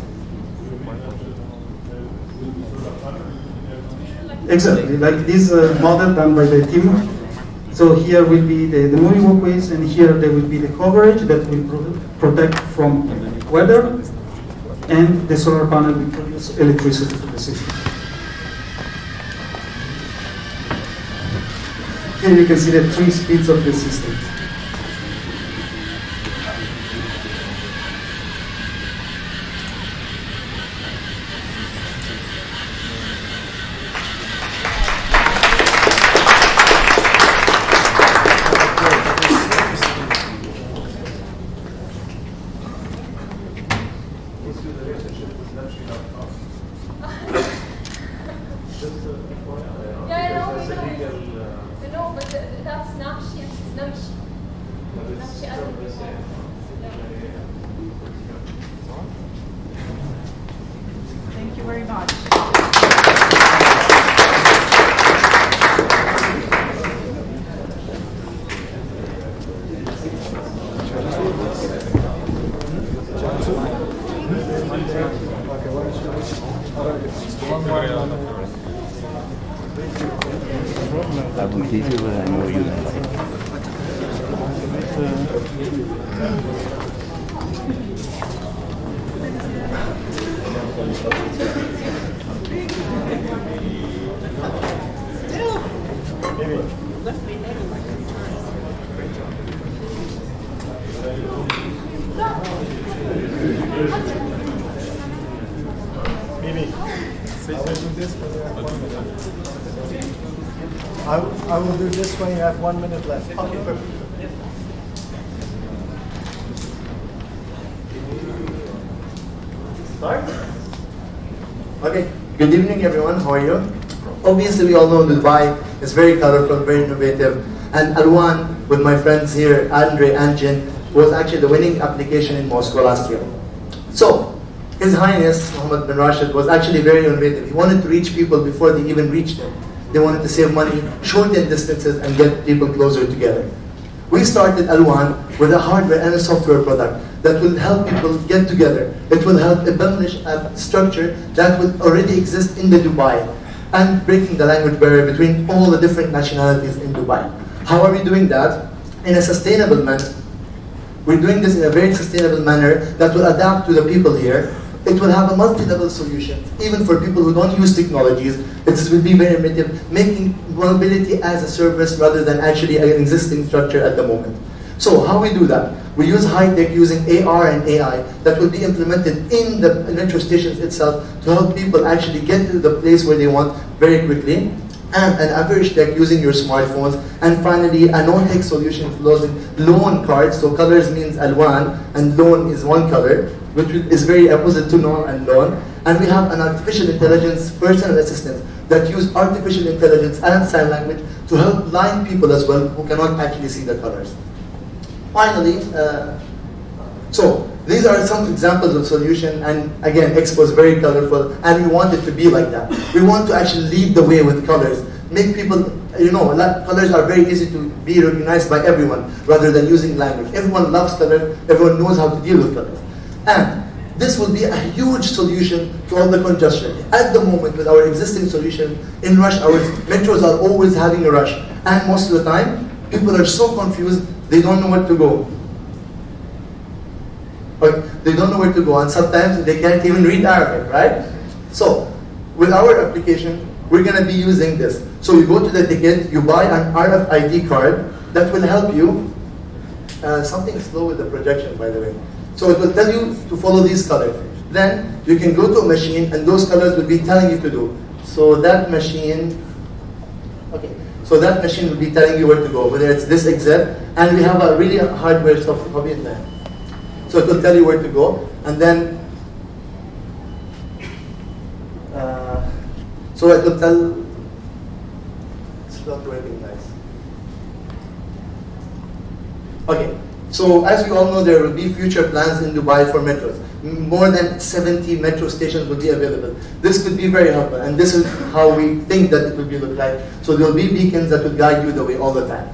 Exactly, like this model done by the team. So here will be the moving walkways, and here there will be the coverage that will protect from weather, and the solar panel will produce electricity to the system. Here you can see the 3 speeds of the system. Thank you very much. I will do this when you have 1 minute left. Okay, perfect. Start? Okay, good evening everyone, how are you? Obviously we all know Dubai is very colorful, very innovative, and Alwan, with my friends here, Andre and Jin, was actually the winning application in Moscow last year. So, His Highness Mohammed bin Rashid was actually very innovative. He wanted to reach people before they even reached them. They wanted to save money, shorten distances, and get people closer together. We started Alwan with a hardware and a software product that will help people get together. It will help establish a structure that will already exist in the Dubai and breaking the language barrier between all the different nationalities in Dubai. How are we doing that? In a sustainable manner. We're doing this in a very sustainable manner that will adapt to the people here. It will have a multi-level solution, even for people who don't use technologies. It will be very innovative, making mobility as a service rather than actually an existing structure at the moment. So how we do that? We use high-tech using AR and AI that will be implemented in the metro stations itself to help people actually get to the place where they want very quickly. And an average tech using your smartphones. And finally, a no-tech solution using loan cards. So colors means Alwan, and loan is one color, which is very opposite to norm and loan. And we have an artificial intelligence personal assistant that use artificial intelligence and sign language to help blind people as well who cannot actually see the colors. Finally, so these are some examples of solution, and again, Expo is very colorful, and we want it to be like that. We want to actually lead the way with colors, make people, colors are very easy to be recognized by everyone rather than using language. Everyone loves colors, everyone knows how to deal with colors. And this will be a huge solution to all the congestion. At the moment, with our existing solution, in rush hours, metros are always having a rush, and most of the time, people are so confused, they don't know where to go. They don't know where to go, and sometimes they can't even read Arabic, right? So, with our application, we're going to be using this. So you go to the ticket, you buy an RFID card that will help you. Something slow with the projection, by the way. So it will tell you to follow these colors. Then you can go to a machine, and those colors will be telling you to do. So that machine, so that machine will be telling you where to go, whether it's this exit, and we have a really hardware software in there. So it will tell you where to go, and then, so it will tell, it's not working nice. Okay, so as we all know, there will be future plans in Dubai for metros. More than 70 metro stations will be available. This could be very helpful, and this is how we think that it will be look like. So there will be beacons that will guide you the way all the time.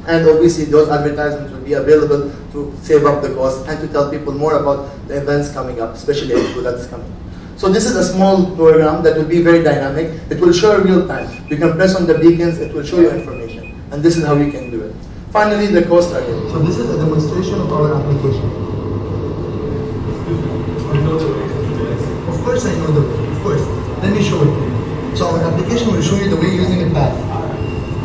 And obviously those advertisements will be available to save up the cost and to tell people more about the events coming up, especially Expo that's coming. So this is a small program that will be very dynamic. It will show real time. You can press on the beacons, it will show you information. And this is how you can do it. Finally, the cost target. So this is a demonstration of our application. Of course I know the way, of course. Let me show you. So our application will show you the way using a path.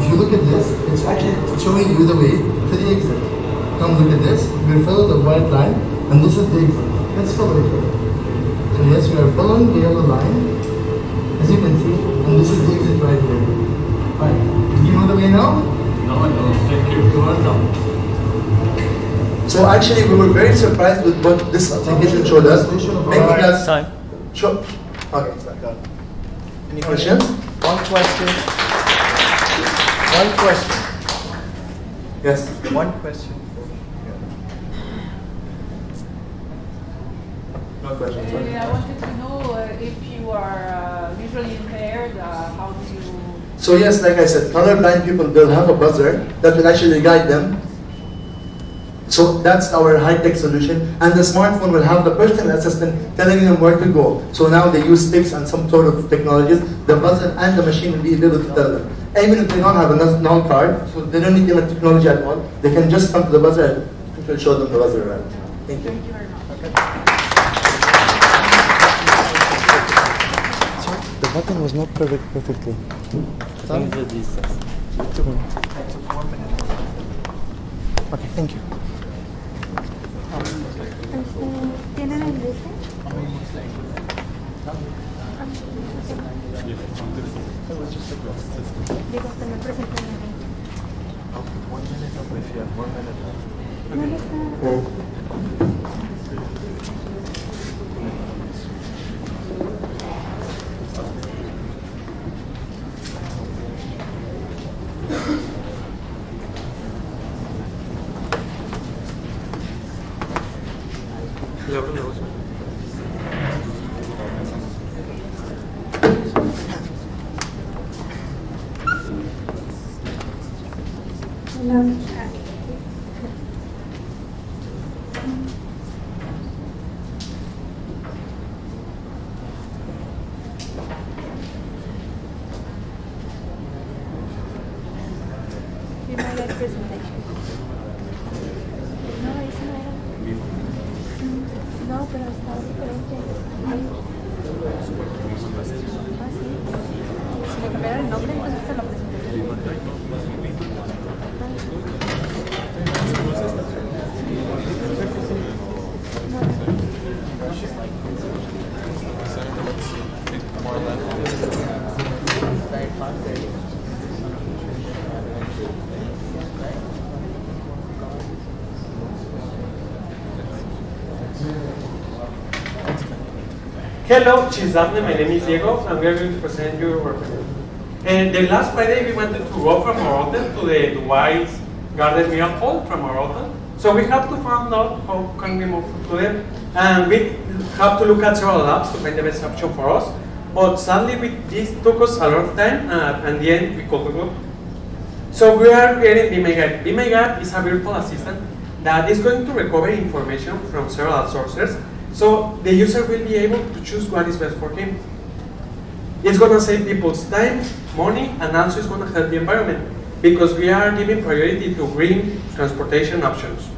If you look at this, it's actually showing you the way to the exit. Come look at this, we'll follow the white line, and this is the exit. Let's follow it. So yes, we are following the yellow line, as you can see, and this is the exit right here. Right. Do you know the way now? No, I don't. Thank you. You're welcome. So actually, we were very surprised with what this application showed us, making us time. Sure. Okay, sorry. Any questions? One question. One question. Yes. One question. No question. I wanted to know if you are visually impaired, how do you... So yes, like I said, colorblind people will have a buzzer that will actually guide them. So that's our high-tech solution, and the smartphone will have the personal assistant telling them where to go. So now they use sticks and some sort of technologies. The buzzer and the machine will be able to tell them. even if they don't have a null card, so they don't need the technology at all, they can just come to the buzzer and it will show them the buzzer route. Thank you. Thank you very much. The button was not perfectly. In the distance. I took 1 minute. Okay, thank you. ¿Tienen el liste? Digo, que me presenten a mí. I'll put 1 minute up if you have 1 minute left. No, Le abro la voz. No, pero está diferente. Ah, sí. Si le cambiaran el nombre, entonces se lo Hello, Chisapne, my name is Diego, and we are going to present you our project. And the last Friday, we wanted to go from our hotel to the Dubai's Garden Miracle from our hotel. So we have to find out how can we move to them. And we have to look at several apps to find the best option for us. But sadly, this took us a lot of time, and in the end, we couldn't go. So we are creating BeMyGuide. BeMyGuide is a virtual assistant that is going to recover information from several sources. So the user will be able to choose what is best for him. It's going to save people's time, money, and also it's going to help the environment because we are giving priority to green transportation options.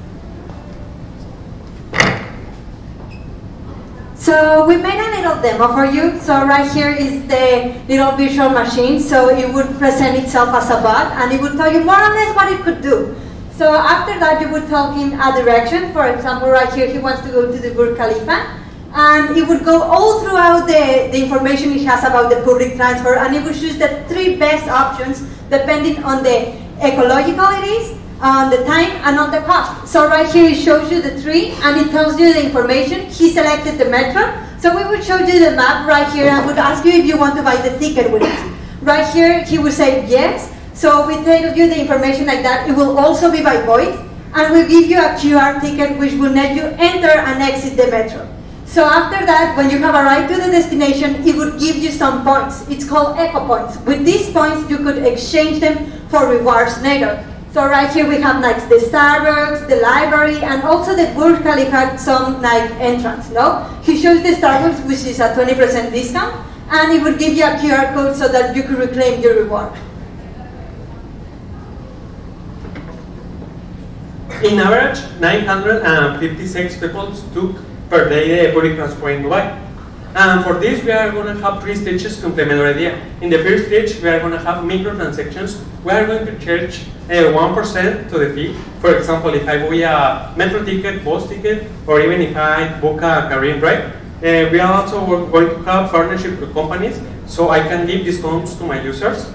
So we made a little demo for you. So right here is the little virtual machine. So it would present itself as a bot and it would tell you more or less what it could do. So after that, you would tell him a direction. For example, right here, he wants to go to the Burj Khalifa. And it would go all throughout the information it has about the public transport. And it would choose the 3 best options depending on the ecological it is, on the time, and on the cost. So right here, it shows you the 3, and it tells you the information. He selected the metro. So we would show you the map right here and would ask you if you want to buy the ticket with it. Right here, he would say yes. So we tell you the information like that. It will also be by voice, and we'll give you a QR ticket which will let you enter and exit the metro. So after that, when you have arrived to the destination, it would give you some points. It's called eco points. With these points, you could exchange them for rewards later. So right here we have like the Starbucks, the library, and also the Burj Khalifa some like entrance. No, he shows the Starbucks, which is a 20% discount, and it would give you a QR code so that you could reclaim your reward. In average, 956 people took per day the public transport in Dubai. And for this, we are going to have 3 stages to implement our idea. In the first stage, we are going to have microtransactions. We are going to charge 1% to the fee. For example, if I buy a metro ticket, bus ticket, or even if I book a Caribbean ride, we are also going to have partnership with companies, so I can give discounts to my users.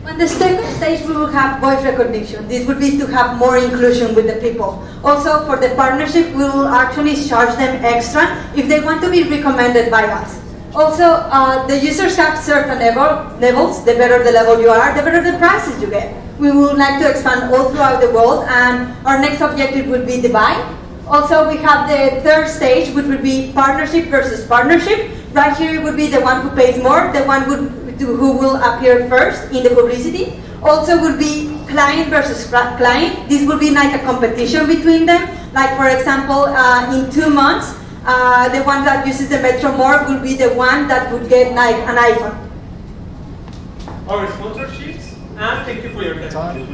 On the second stage, we will have voice recognition. This would be to have more inclusion with the people. Also, for the partnership, we will actually charge them extra if they want to be recommended by us. Also, the users have certain levels. The better the level you are, the better the prices you get. We would like to expand all throughout the world, and our next objective would be Dubai. Also, we have the third stage, which would be partnership versus partnership. Right here, it would be the one who pays more, the one who will appear first in the publicity. Also would be client versus client. This will be like a competition between them. Like for example, in 2 months, the one that uses the metro more will be the one that would get like an iPhone. our sponsorships, and thank you for your time.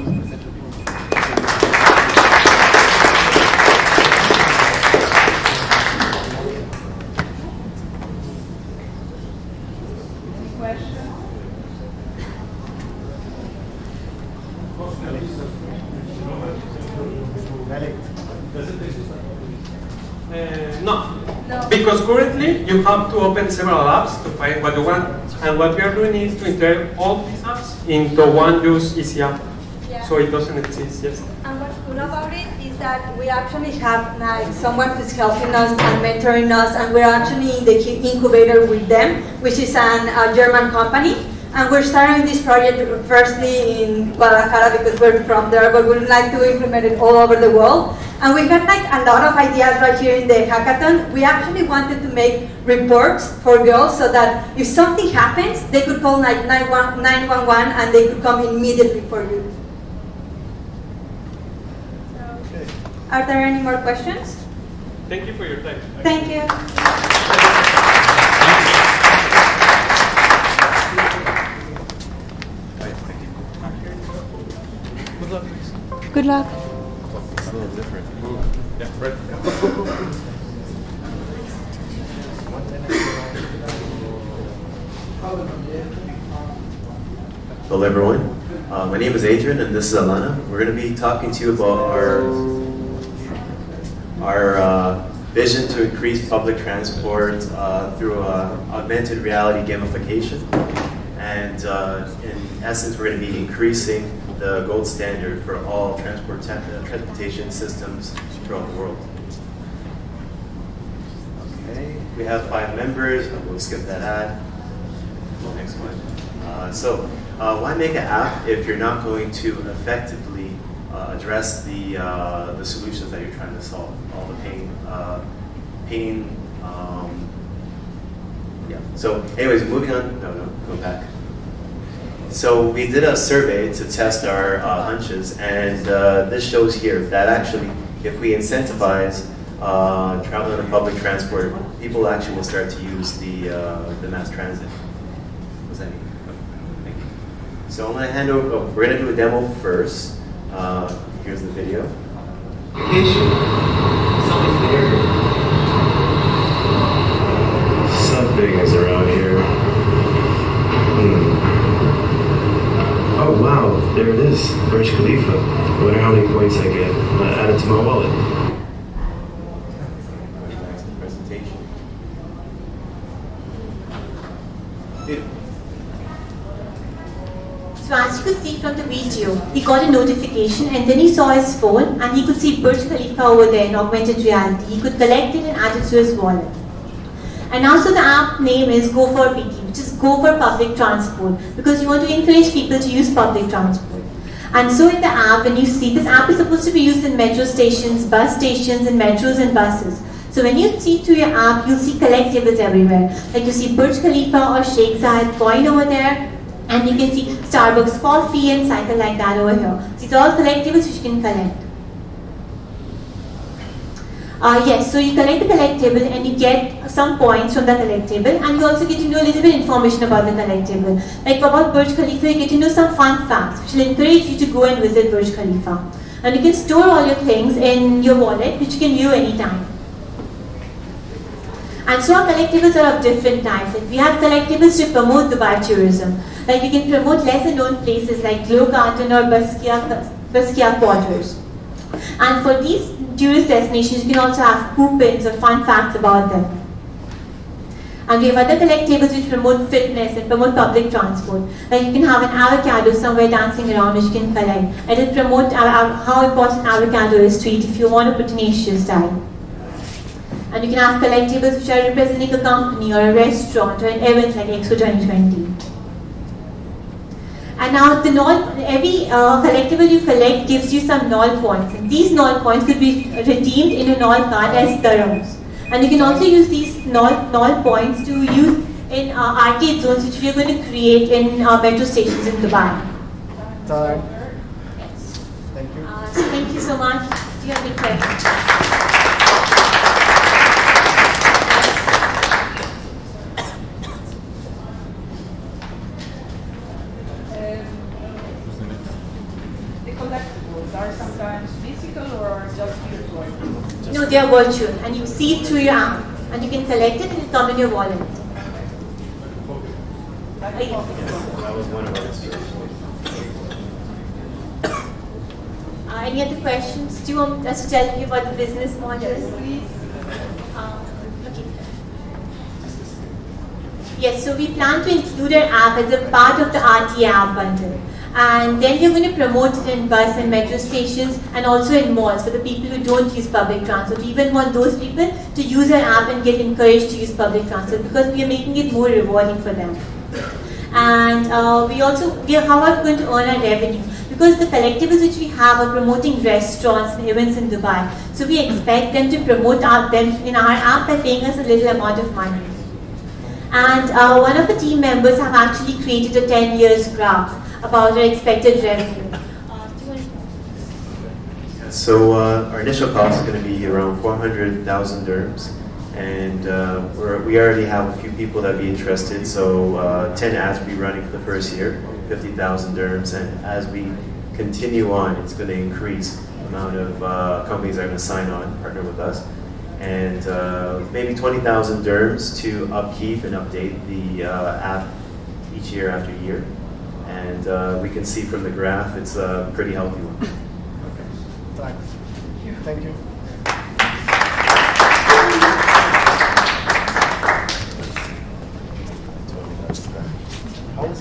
No. Because currently you have to open several apps to find what you want. And what we are doing is to integrate all these apps into one use easy app. Yeah. So it doesn't exist, yes. And what's good about it is that we actually have like someone who's helping us and mentoring us, and we're actually in the incubator with them, which is a German company. And we're starting this project firstly in Guadalajara because we're from there, but we'd like to implement it all over the world. And we got like a lot of ideas right here in the hackathon. We actually wanted to make reports for girls so that if something happens, they could call like 911 and they could come immediately for you. Are there any more questions? Thank you for your time. Thank you. Good luck. It's a little different. Yeah, right. Hello everyone, my name is Adrian and this is Alana. We're going to be talking to you about our vision to increase public transport through augmented reality gamification. And in essence, we're going to be increasing the gold standard for all transportation systems throughout the world. Okay, we have 5 members. We'll skip that ad. Next one. Why make an app if you're not going to effectively address the solutions that you're trying to solve? All the pain. Yeah. So, anyways, moving on. No, go back. So we did a survey to test our hunches, and this shows here that actually, if we incentivize traveling on public transport, people actually will start to use the mass transit. What's that mean? Thank you. So I'm going to hand over. Oh, we're going to do a demo first. Here's the video. Something is around here. Oh wow, there it is, Burj Khalifa. I wonder how many points I get. I'm gonna add it to my wallet. Presentation. So as you could see from the video, he got a notification and then he saw his phone and he could see Burj Khalifa over there in augmented reality. He could collect it and add it to his wallet. And also the app name is Go for PT, which is Go for Public Transport, because you want to encourage people to use public transport. And so in the app, when you see, this app is supposed to be used in metro stations, bus stations, and metros and buses. So when you see through your app, you'll see collectibles everywhere. Like you see Burj Khalifa or Sheikh Zayed coin over there, and you can see Starbucks coffee and cycle like that over here. These are all collectibles which you can collect. Yes, so you collect the collectible and you get some points from the collectible, and you also get to know a little bit of information about the collectible. Like about Burj Khalifa, you get to know some fun facts which will encourage you to go and visit Burj Khalifa. And you can store all your things in your wallet, which you can view anytime. And so our collectibles are of different types. Like we have collectibles to promote Dubai tourism. Like we can promote lesser known places like Glow Garden or Basquiat Quarters. And for these tourist destinations, you can also have coupons or fun facts about them. And we have other collectibles which promote fitness and promote public transport. Like you can have an avocado somewhere dancing around which you can collect. And it promotes how important avocado is to eat if you want to put an Asian style. And you can have collectibles which are representing a company or a restaurant or an event like Expo 2020. And now every collectible you collect gives you some null points. And these null points could be redeemed in a null card as dirhams. And you can also use these null points to use in arcade zones which we are going to create in metro stations in Dubai. Time. Yes. Thank you. Thank you so much. Do you have any questions? just virtual? No, they are virtual, and you see it through your app, and you can collect it and it come in your wallet. That was one of our Any other questions? Do you want us to tell you about the business model? Yes, please. Okay. Yes, so we plan to include our app as a part of the RTA app bundle. And then we're going to promote it in bus and metro stations and also in malls for the people who don't use public transport. We even want those people to use our app and get encouraged to use public transport because we are making it more rewarding for them. And how are we going to earn our revenue? Because the collectibles which we have are promoting restaurants and events in Dubai. So we expect them to promote them in our app by paying us a little amount of money. And one of the team members have actually created a 10 years graph about our expected revenue. So our initial cost is going to be around 400,000 dirhams, and we already have a few people that be interested. So 10 ads will be running for the first year, 50,000 dirhams, and as we continue on, it's going to increase the amount of companies that are going to sign on, partner with us, and maybe 20,000 dirhams to upkeep and update the app each year after year. And we can see from the graph, it's a pretty healthy one. Okay, thanks. Thank you. How is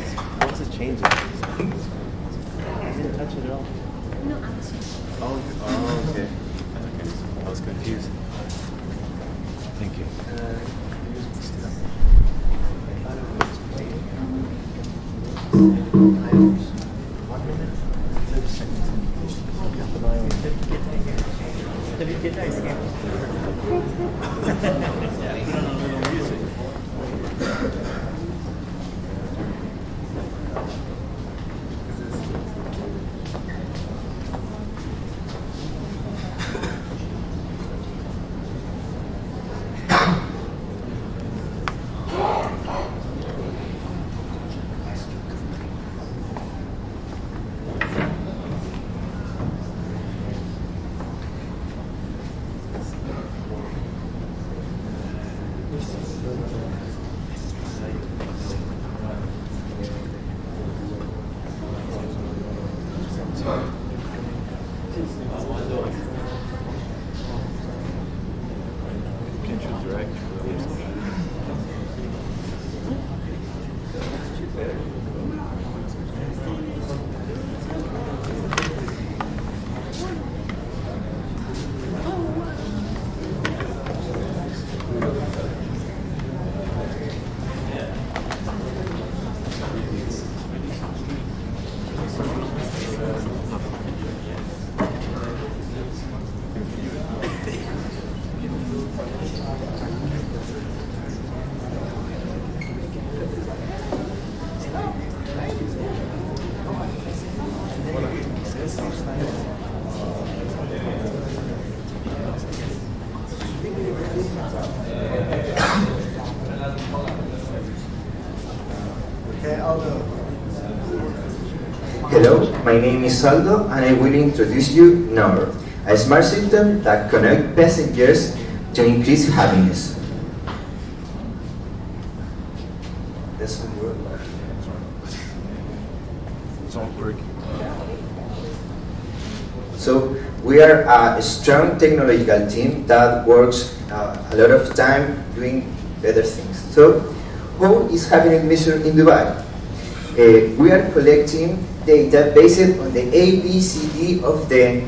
it changing? I didn't touch it at all. No, actually. Oh, okay. I was confused. Thank you. Hello, my name is Aldo and I will introduce you Nor, a smart system that connects passengers to increase happiness. Doesn't work. It's all working. So we are a strong technological team that works a lot of time doing better things. So how is happiness measured in Dubai? We are collecting data based on the ABCD of the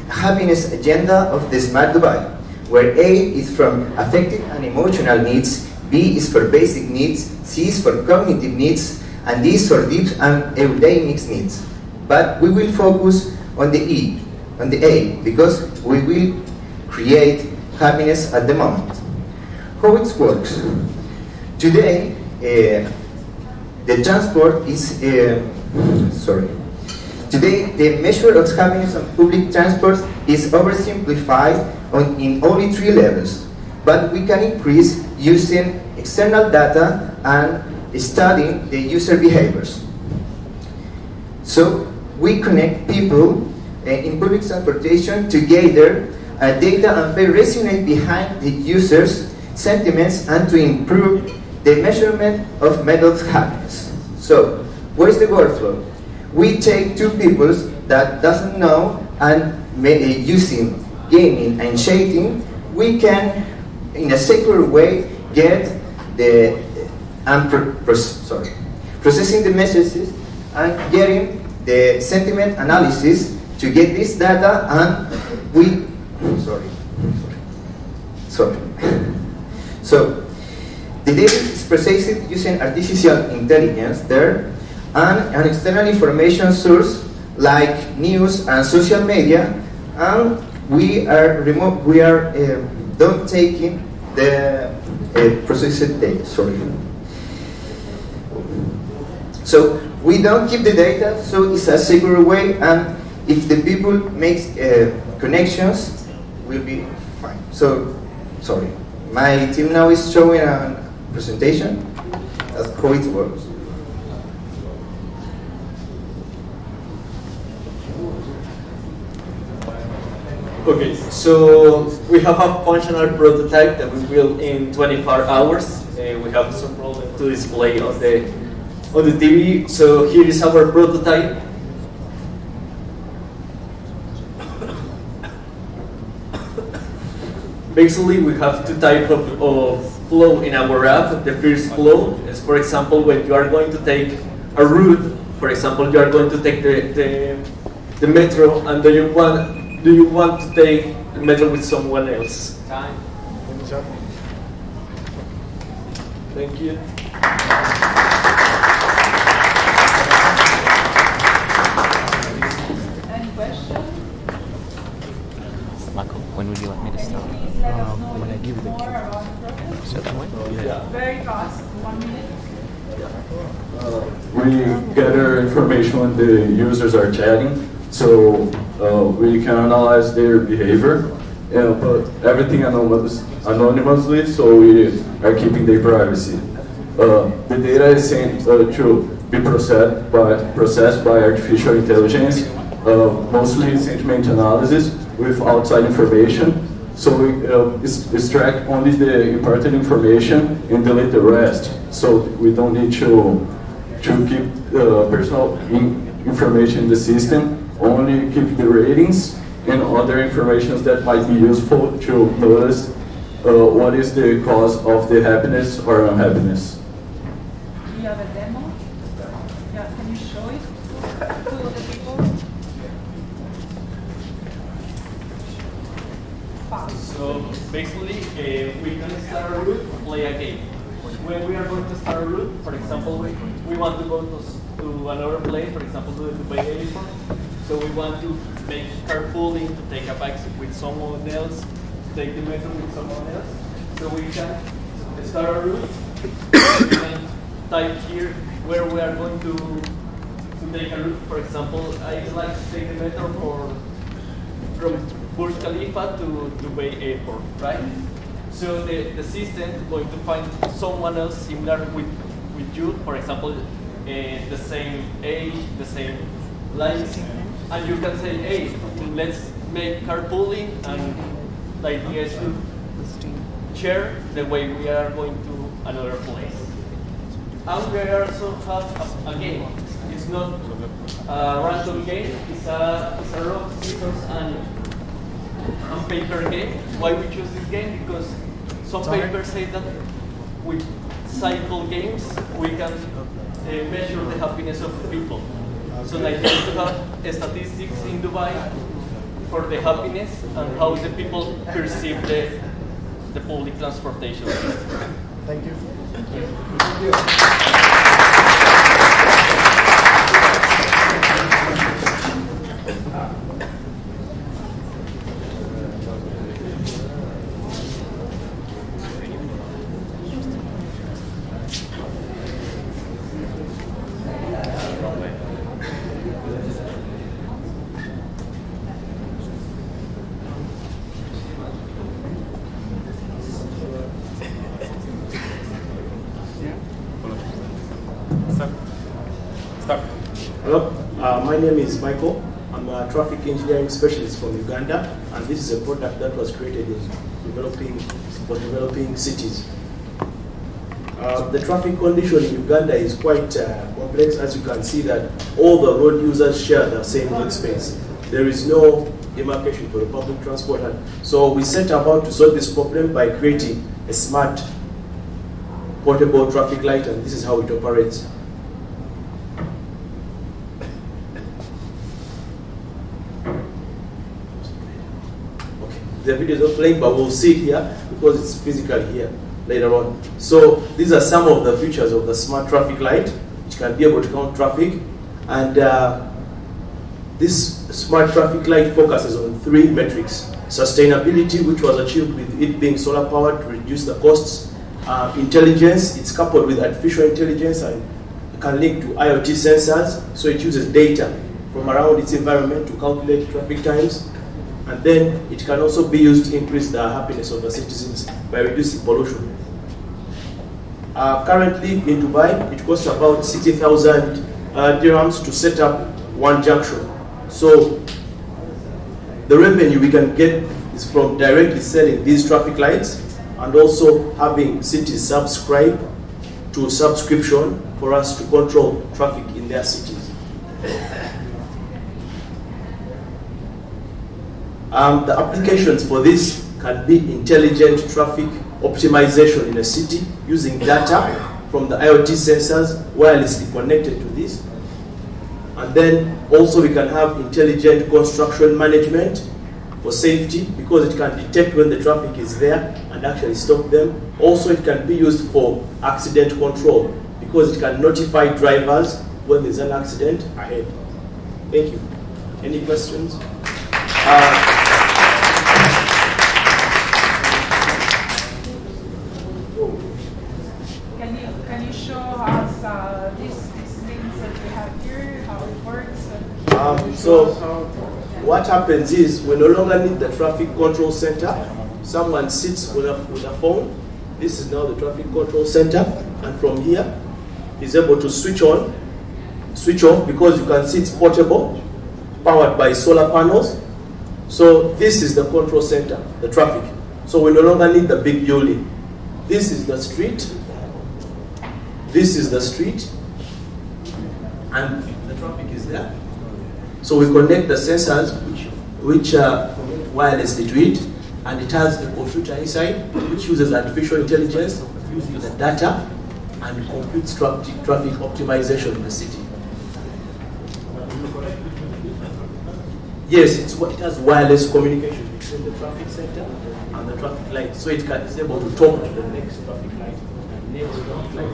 happiness agenda of the Smart Dubai, where A is from affective and emotional needs, B is for basic needs, C is for cognitive needs, and D is for deep and everyday needs. But we will focus on the E, on the A, because we will create happiness at the moment. How it works? Today, the transport is, Today, the measure of happiness on public transport is oversimplified in only 3 levels, but we can increase using external data and studying the user behaviors. So, we connect people in public transportation to gather data and pay resonate behind the user's sentiments and to improve the measurement of mental happiness. So, what is the workflow? We take two people that doesn't know and using gaming and chatting, we can, in a secure way, get the processing the messages and getting the sentiment analysis to get this data, and we so the data is processed using artificial intelligence there, and an external information source like news and social media, and we are don't taking the processed data. So we don't keep the data, so it's a secure way, and if the people make connections, will be fine. So, sorry, my team now is showing a presentation. That's how it works. Okay, so we have a functional prototype that we built in 24 hours. We have some problem to display on the TV. So here is our prototype. Basically, we have two types of flow in our app. The first flow is, for example, when you are going to take a route. For example, you are going to take the metro, and do you want to take the metro with someone else? Time. Thank you. Any question? Michael, when would you like me to start? When I give you the key. So that way? Yeah. Very fast, 1 minute. We gather information when the users are chatting, so we can analyze their behavior, but everything anonymously, so we are keeping their privacy. The data is sent to be processed by artificial intelligence, mostly sentiment analysis with outside information. So we extract only the important information and delete the rest. So we don't need to keep personal information in the system, only keep the ratings and other information that might be useful to notice what is the cause of the happiness or unhappiness. Do you have a demo? Yeah, can you show it to the people? So basically, we can start a route, play a game. When we are going to start a route, for example, we want to go to another place, for example, to the Dubai airport. So we want to make carpooling, to take a bike with someone else, take the metro with someone else. So we can start a route and type here where we are going to take a route. For example, I like to take the metro from Burj Khalifa to Dubai airport, right? So the system is going to find someone else similar with you, for example, the same age, the same likes, and you can say, hey, let's make carpooling, and the idea is to share the way we are going to another place. And we also have a game. It's not a random game, it's a rock, scissors, and paper game. Why we choose this game? Because some papers say that with cycle games we can measure the happiness of the people. So like to have statistics in Dubai for the happiness and how the people perceive the public transportation system. Thank you. Thank you. Hello, my name is Michael. I'm traffic engineering specialist from Uganda, and this is a product that was created in developing cities. The traffic condition in Uganda is quite complex, as you can see that all the road users share the same road space. There is no demarcation for the public transport, and so we set about to solve this problem by creating a smart portable traffic light, and this is how it operates. Okay, the video is not playing, but we'll see it here because it's physical here later on. So these are some of the features of the smart traffic light, which can be able to count traffic, and this smart traffic light focuses on 3 metrics: sustainability, which was achieved with it being solar powered to reduce the costs; intelligence, it's coupled with artificial intelligence and can link to IoT sensors, so it uses data from around its environment to calculate traffic times, and then it can also be used to increase the happiness of the citizens by reducing pollution. Currently in Dubai, it costs about 60,000 dirhams to set up one junction. So the revenue we can get is from directly selling these traffic lights and also having cities subscribe to a subscription for us to control traffic in their cities. The applications for this can be intelligent traffic optimization in a city using data from the IoT sensors wirelessly connected to this. And then also we can have intelligent construction management for safety, because it can detect when the traffic is there and actually stop them. Also it can be used for accident control, because it can notify drivers when there's an accident ahead. Thank you. Any questions? Can you show us these things that we have here, how it works? So what happens is we no longer need the traffic control center. Someone sits with a phone. This is now the traffic control center, and from here is able to switch on, switch off, because you can see it's portable, powered by solar panels. So this is the control center, the traffic. So we no longer need the big building. This is the street. This is the street, and the traffic is there. So we connect the sensors, which connect wirelessly to it, and it has a computer inside, which uses artificial intelligence, using the data, and computes traffic optimization in the city. Yes, it has wireless communication between the traffic center and the traffic light, so it is able to talk to the next traffic light and next traffic light.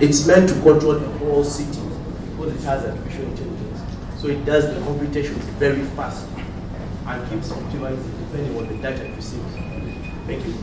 It's meant to control the whole city because it has artificial intelligence. So it does the computations very fast and keeps optimizing depending on the data it receives. Thank you.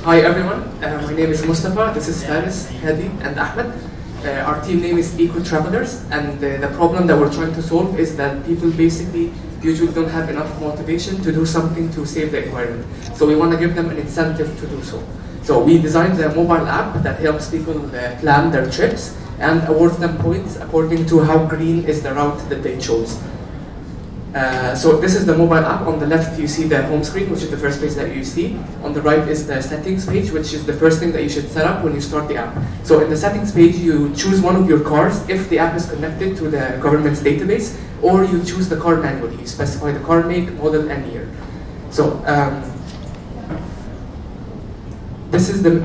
Hi everyone, my name is Mustafa, this is Faris, Hadi and Ahmed. Our team name is Eco Travelers, and the problem that we're trying to solve is that people basically usually don't have enough motivation to do something to save the environment. So we want to give them an incentive to do so. So we designed a mobile app that helps people plan their trips and award them points according to how green is the route that they chose. So this is the mobile app. On the left you see the home screen, which is the first page that you see. On the right is the settings page, which is the first thing that you should set up when you start the app. So in the settings page you choose one of your cars if the app is connected to the government's database, or you choose the car manually. You specify the car make, model and year. So this is the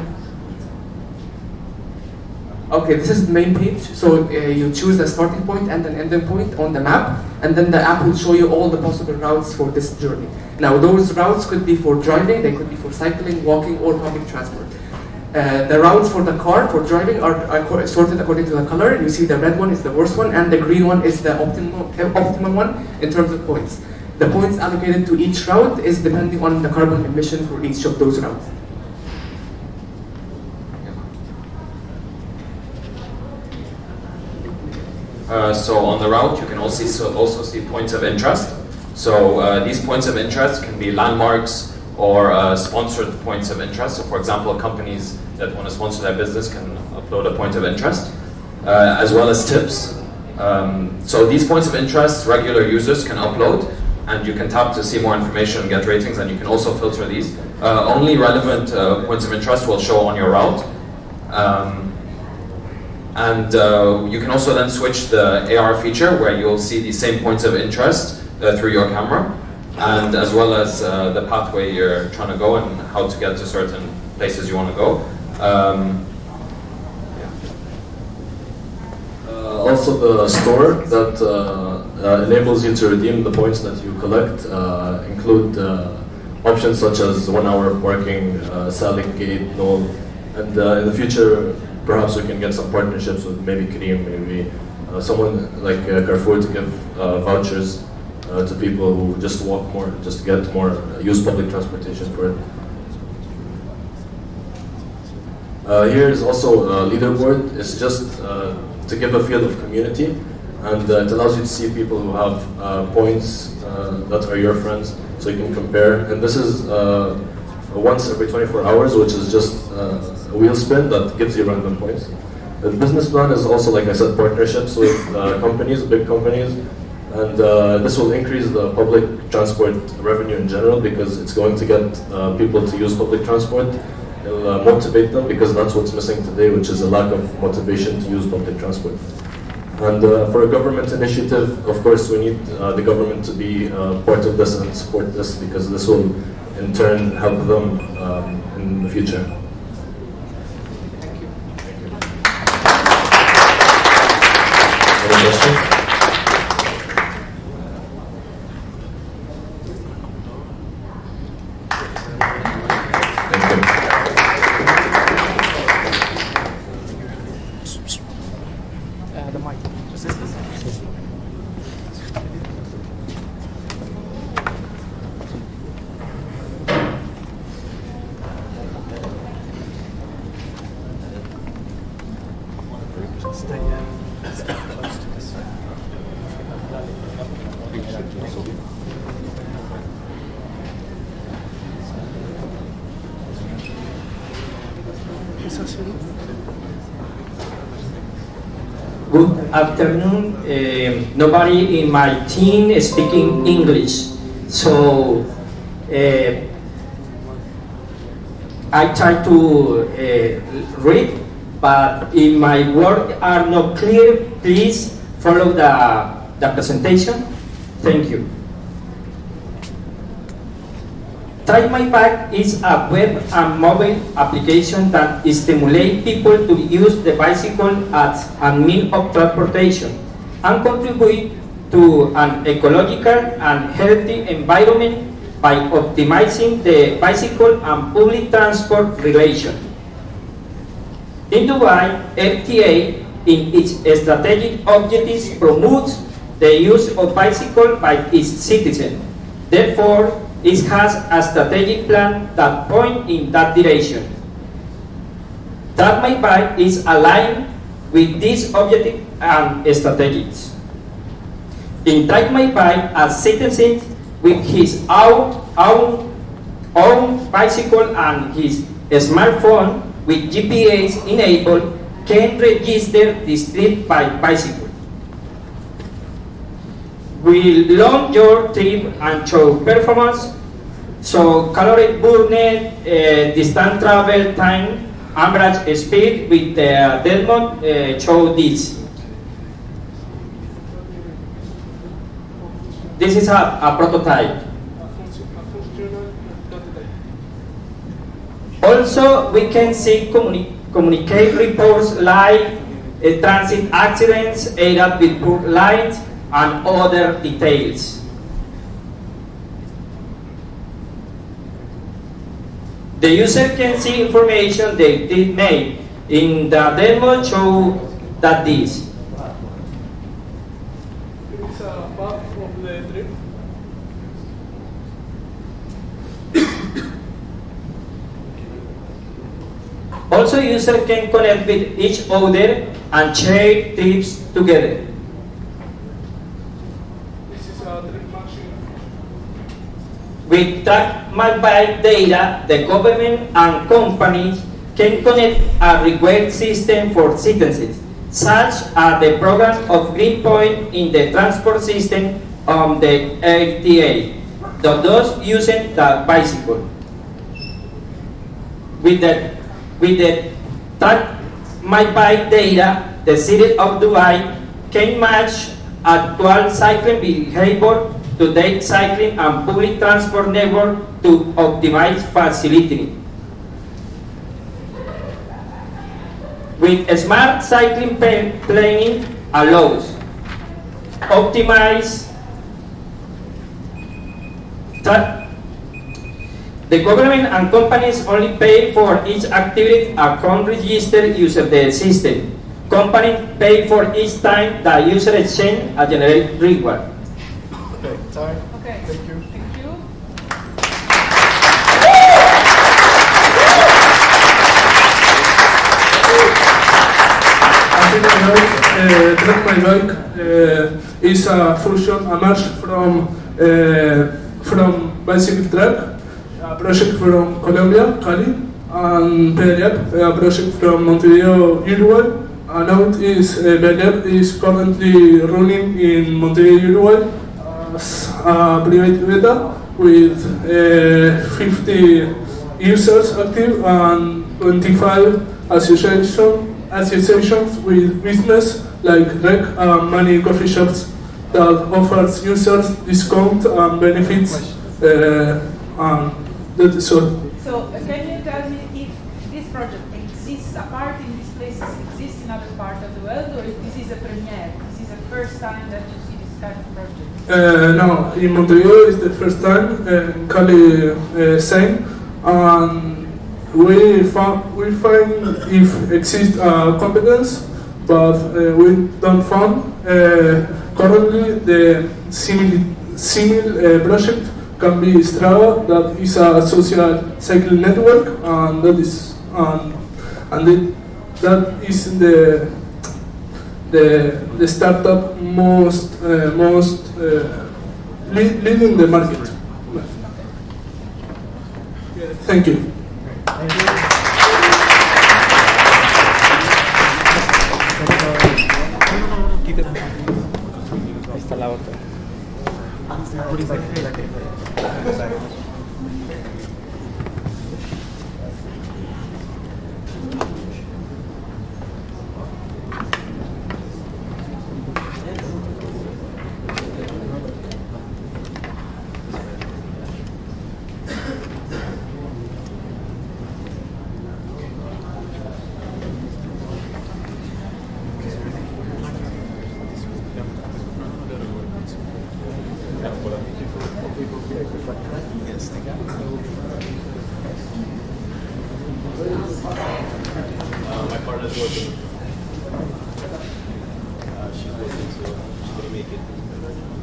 this is the main page. So you choose a starting point and an ending point on the map, and then the app will show you all the possible routes for this journey. Now those routes could be for driving, they could be for cycling, walking, or public transport. The routes for the car, for driving, are sorted according to the color. You see the red one is the worst one, and the green one is the optimum one in terms of points. The points allocated to each route is depending on the carbon emission for each of those routes. So on the route, you can also see points of interest. So these points of interest can be landmarks or sponsored points of interest. So for example, companies that want to sponsor their business can upload a point of interest, as well as tips. So these points of interest, regular users can upload, and you can tap to see more information and get ratings, and you can also filter these. Only relevant points of interest will show on your route. And you can also then switch the AR feature where you'll see the same points of interest through your camera, and as well as the pathway you're trying to go and how to get to certain places you want to go. Also the store that enables you to redeem the points that you collect include options such as 1 hour of parking, Salik Gate, Knoll, and in the future perhaps we can get some partnerships with maybe Kareem, maybe someone like Carrefour to give vouchers to people who just walk more, just get more, use public transportation for it. Here is also a leaderboard. It's just to give a feel of community, and it allows you to see people who have points that are your friends, so you can compare. And this is once every 24 hours, which is just a wheel spin that gives you random points. The business plan is also, like I said, partnerships with companies, big companies, and this will increase the public transport revenue in general because it's going to get people to use public transport. It'll motivate them because that's what's missing today, which is a lack of motivation to use public transport. And for a government initiative, of course, we need the government to be part of this and support this because this will in turn help them in the future. Any questions? The mic. Just this. Good afternoon. Nobody in my team is speaking English, so I try to read, but if my words are not clear, please follow the presentation. Thank you. Try My Bike is a web and mobile application that stimulates people to use the bicycle as a means of transportation and contribute to an ecological and healthy environment by optimizing the bicycle and public transport relation. In Dubai, FTA, in its strategic objectives, promotes the use of bicycle by its citizens. Therefore, it has a strategic plan that points in that direction. That My Bike is aligned with these objectives and strategies. In Drive My Bike, a citizen with his own bicycle and his smartphone with GPS enabled can register the trip by bicycle. will launch your trip and show performance. So calorie burned, distance travel time, average speed with the demo show this. This is a prototype. Also, we can see communicate reports like transit accidents, area with poor light, and other details. The user can see information they did make. In the demo, show that this. It's a map of the trip. Also, user can connect with each other and share trips together. This is a trip machine. With track mobile data, the government and companies can connect a reward system for citizens, such as the program of Green Point in the transport system on the RTA, those using the bicycle. With the track mobile data, the city of Dubai can match actual cycling behavior to date cycling and public transport network to optimize facility. With smart cycling planning allows optimize the government and companies only pay for each activity account registered user the system. Companies pay for each time the user exchange and generate reward. Okay, time. Okay. Thank you. Thank you. As you know, Track My Bike is a fusion emerged from Bicycle Track, a project from Colombia, Cali, and Belep, a project from Montevideo, Uruguay. And now Belep is currently running in Montevideo, Uruguay as a private beta with 50 users active and 25 associations with business like REC and many coffee shops that offers users discount and benefits. That is all. So, can you tell me if this project exists apart in these places, exists in other parts of the world, or if this is a premiere? This is the first time that you see this kind of project? No, in Montevideo is the first time, in Cali same, and we find if exists competence, but we don't find. Currently, the similar project can be Strava, that is a social cycle network, and that is the startup most leading the market. Yeah, thank you. Está la otra. My partner's working. She's working, so she's gonna make it.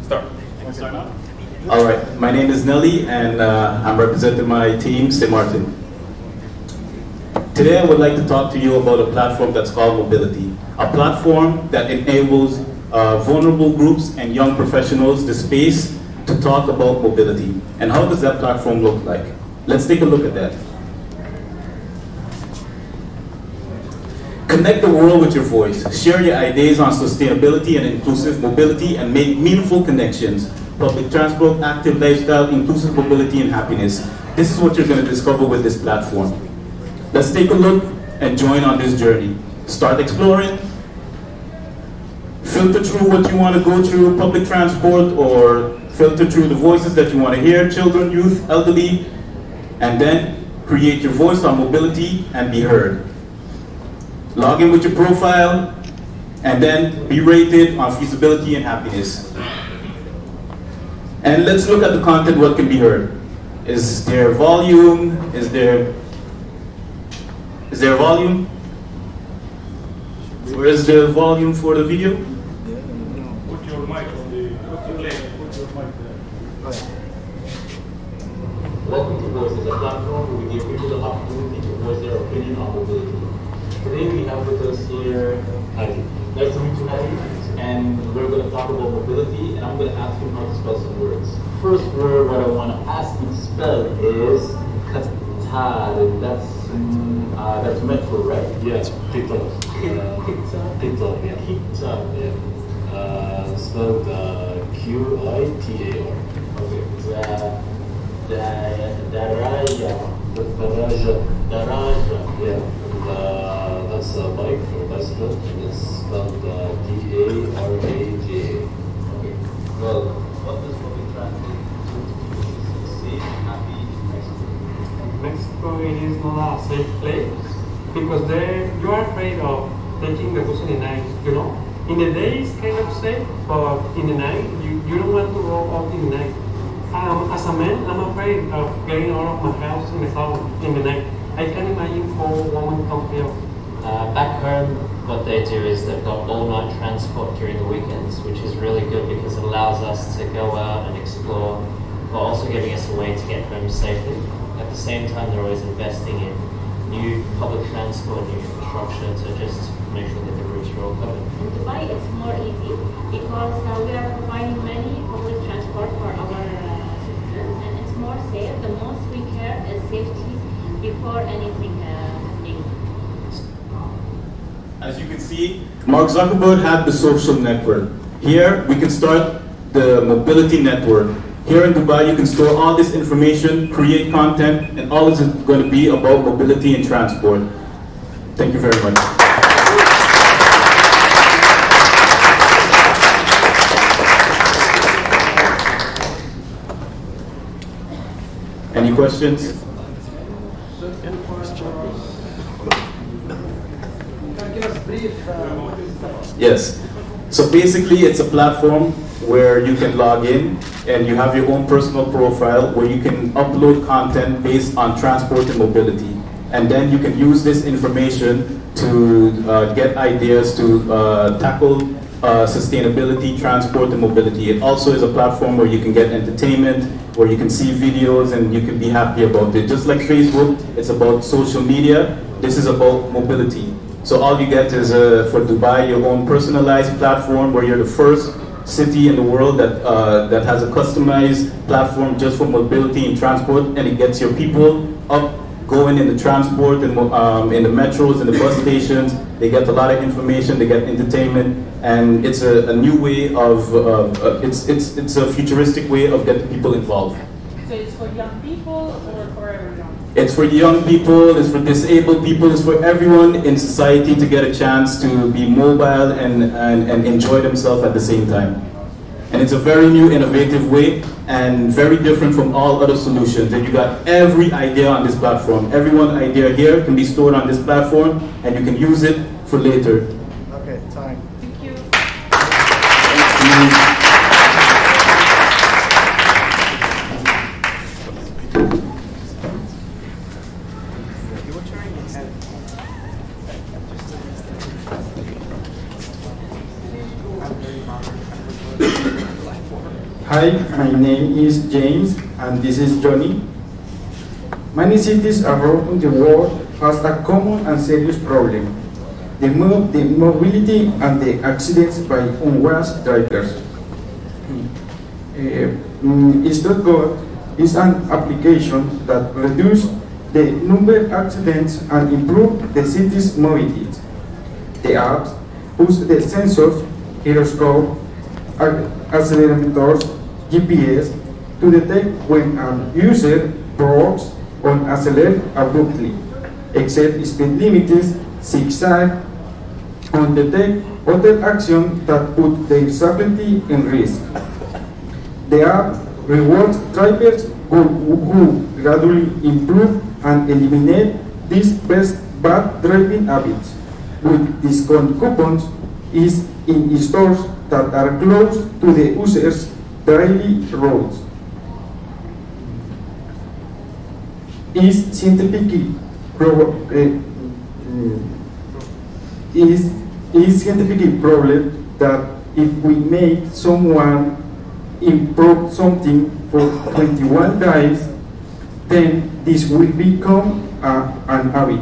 Start. Start now? All right. My name is Nelly, and I'm representing my team, St. Martin. Today, I would like to talk to you about a platform that's called Mobility, a platform that enables vulnerable groups and young professionals the space to talk about mobility. And how does that platform look like? Let's take a look at that. Connect the world with your voice. Share your ideas on sustainability and inclusive mobility and make meaningful connections. Public transport, active lifestyle, inclusive mobility, and happiness. This is what you're going to discover with this platform. Let's take a look and join on this journey. Start exploring. Filter through what you want to go through, public transport, or filter through the voices that you want to hear, children, youth, elderly, and then create your voice on mobility and be heard. Log in with your profile, and then be rated on feasibility and happiness. And let's look at the content, what can be heard. Is there volume? Is there volume? Where is the volume for the video? Put your mic on the, put your mic there. Welcome to Voice is a platform where we give people the opportunity to voice their opinion on mobility. Today we have with us here Hadi. Nice to meet you, Hadi. And we're going to talk about mobility, and I'm going to ask you how to spell some words. First word what I want to ask you to spell is Qatar, and that's metro, right? Yeah, Qatar. Qatar, yeah. Spelled Q-I-T-A-R. Okay. Daraja, yeah. That's a bike or bicycle, and it's spelled D-A-R-A-J. Okay. Well, what does public transport to safe, happy Mexico? Mexico is not a safe place because you are afraid of taking the bus in the night, you know? In the day it's kind of safe, but in the night you don't want to go out in the night. As a man, I'm afraid of getting out of my house in the night. I can imagine how a woman can feel. Back home, what they do is they've got all-night transport during the weekends, which is really good because it allows us to go out and explore, while also giving us a way to get home safely. At the same time, they're always investing in new public transport, new infrastructure to just make sure that the routes are all covered. In Dubai, it's more easy because we are providing many public transport for our citizens, and it's more safe. The most we care is safety before anything happening. As you can see, Mark Zuckerberg had the social network. Here, we can start the mobility network. Here in Dubai, you can store all this information, create content, and all is going to be about mobility and transport. Thank you very much. Any questions? Yes. So basically, it's a platform where you can log in and you have your own personal profile where you can upload content based on transport and mobility. And then you can use this information to get ideas to tackle sustainability, transport, and mobility. It also is a platform where you can get entertainment, where you can see videos and you can be happy about it. Just like Facebook, it's about social media. This is about mobility. So all you get is, for Dubai, your own personalized platform where you're the first city in the world that has a customized platform just for mobility and transport, and it gets your people up going in the transport and in the metros and the bus stations. They get a lot of information, they get entertainment, and it's a new way of, it's a futuristic way of getting people involved. So it's for young people or for everyone? It's for young people, it's for disabled people, it's for everyone in society to get a chance to be mobile and enjoy themselves at the same time. And it's a very new, innovative way and very different from all other solutions. And you got every idea on this platform. Every one idea here can be stored on this platform and you can use it for later. Okay, time. Thank you. Thank you. Hi, my name is James and this is Johnny. Many cities around the world has a common and serious problem. The mobility and the accidents by unwise drivers. StopGo is an application that reduces the number of accidents and improve the city's mobility. The apps use the sensors, gyroscope, accelerometers, GPS to detect when a user brakes or accelerates abruptly, except speed limits, zigzag, and detect other actions that put their safety in risk. The app rewards drivers who gradually improve and eliminate these bad driving habits, with discount coupons is in stores that are close to the user's daily routes. Is scientifically proven that if we make someone improve something for 21 days, then this will become an habit.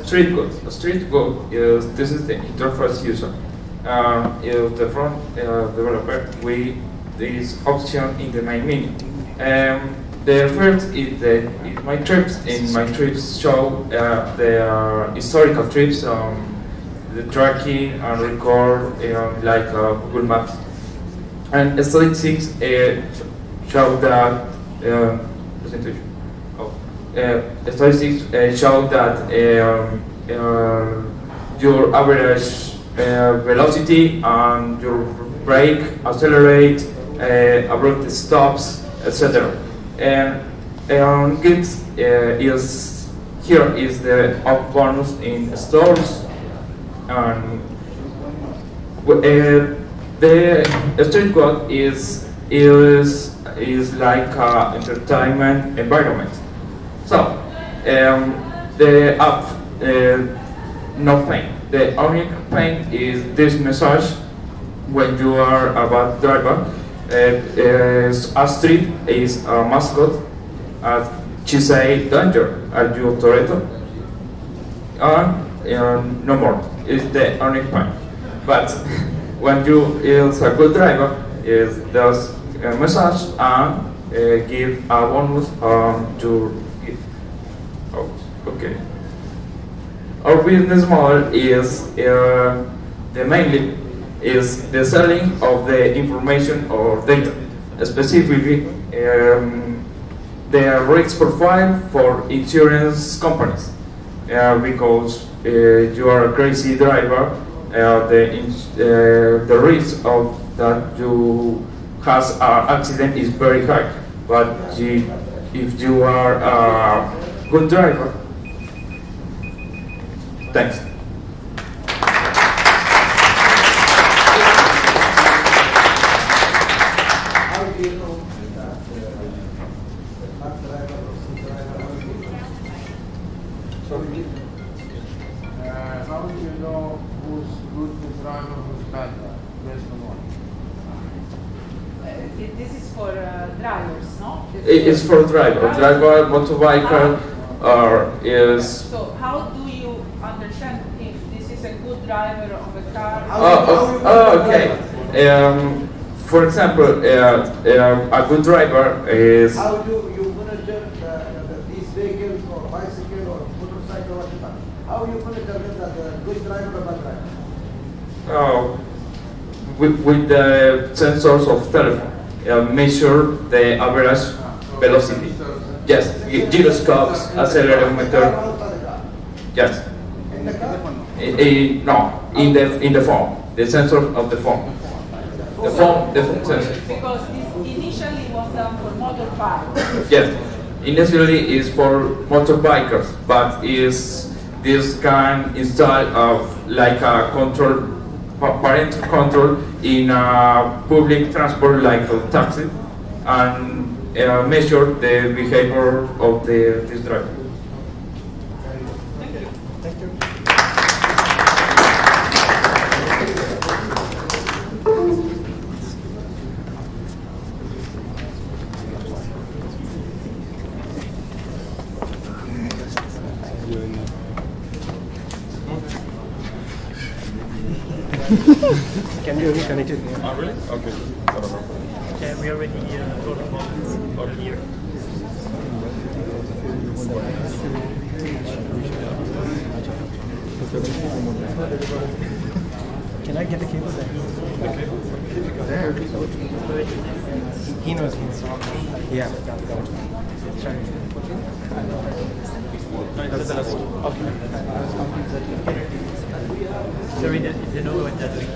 Street code is this is the interface user. Is the front developer with this option in the main menu. The first is my trips. In my trips show the historical trips, the tracking and record like Google Maps. And statistics show that presentation. Statistics show that your average velocity and your brake, accelerate, abrupt stops, etc. And Git is here is the up bonus in stores, and the street code is like an entertainment environment. So the app no pain. The only pain is this message when you are a bad driver. A street is a mascot. She say danger. Are you Toretto? No more. It's the only pain. But when you is a good driver, is does a message and give a bonus to it. Oh, okay. Our business model is the mainly is the selling of the information or data, specifically the risk profile for insurance companies, because you are a crazy driver, the risk of that you has an accident is very high. But if you are a good driver, thanks. How do you know that bad driver or good driver are good? How do you know who's good driver, who's bad driver? Based on what? This is for drivers, no? It's for driver, motorbiker, or is. So how do you understand if this is a good driver of a car? Okay. For example, a good driver is. How do you monitor these vehicles or bicycle or motorcycle or whatever? How you monitor that the good driver or bad driver? With the sensors of telephone, measure the average velocity. Yes, gyroscopes, accelerometer. Yes. In the car? No, in the phone, the sensor of the phone. The phone sensor. Because this initially was done for motorbikes. Yes, initially is for motorbikers, but this can install like a control, parental control in a public transport like a taxi, and measure the behavior of this driver. Thank you. Can you reconnect it? Oh, really? Okay. We already talked about earlier. Can I get the cable there? There. He knows. Yeah. Sorry. Sorry, they know what they're doing.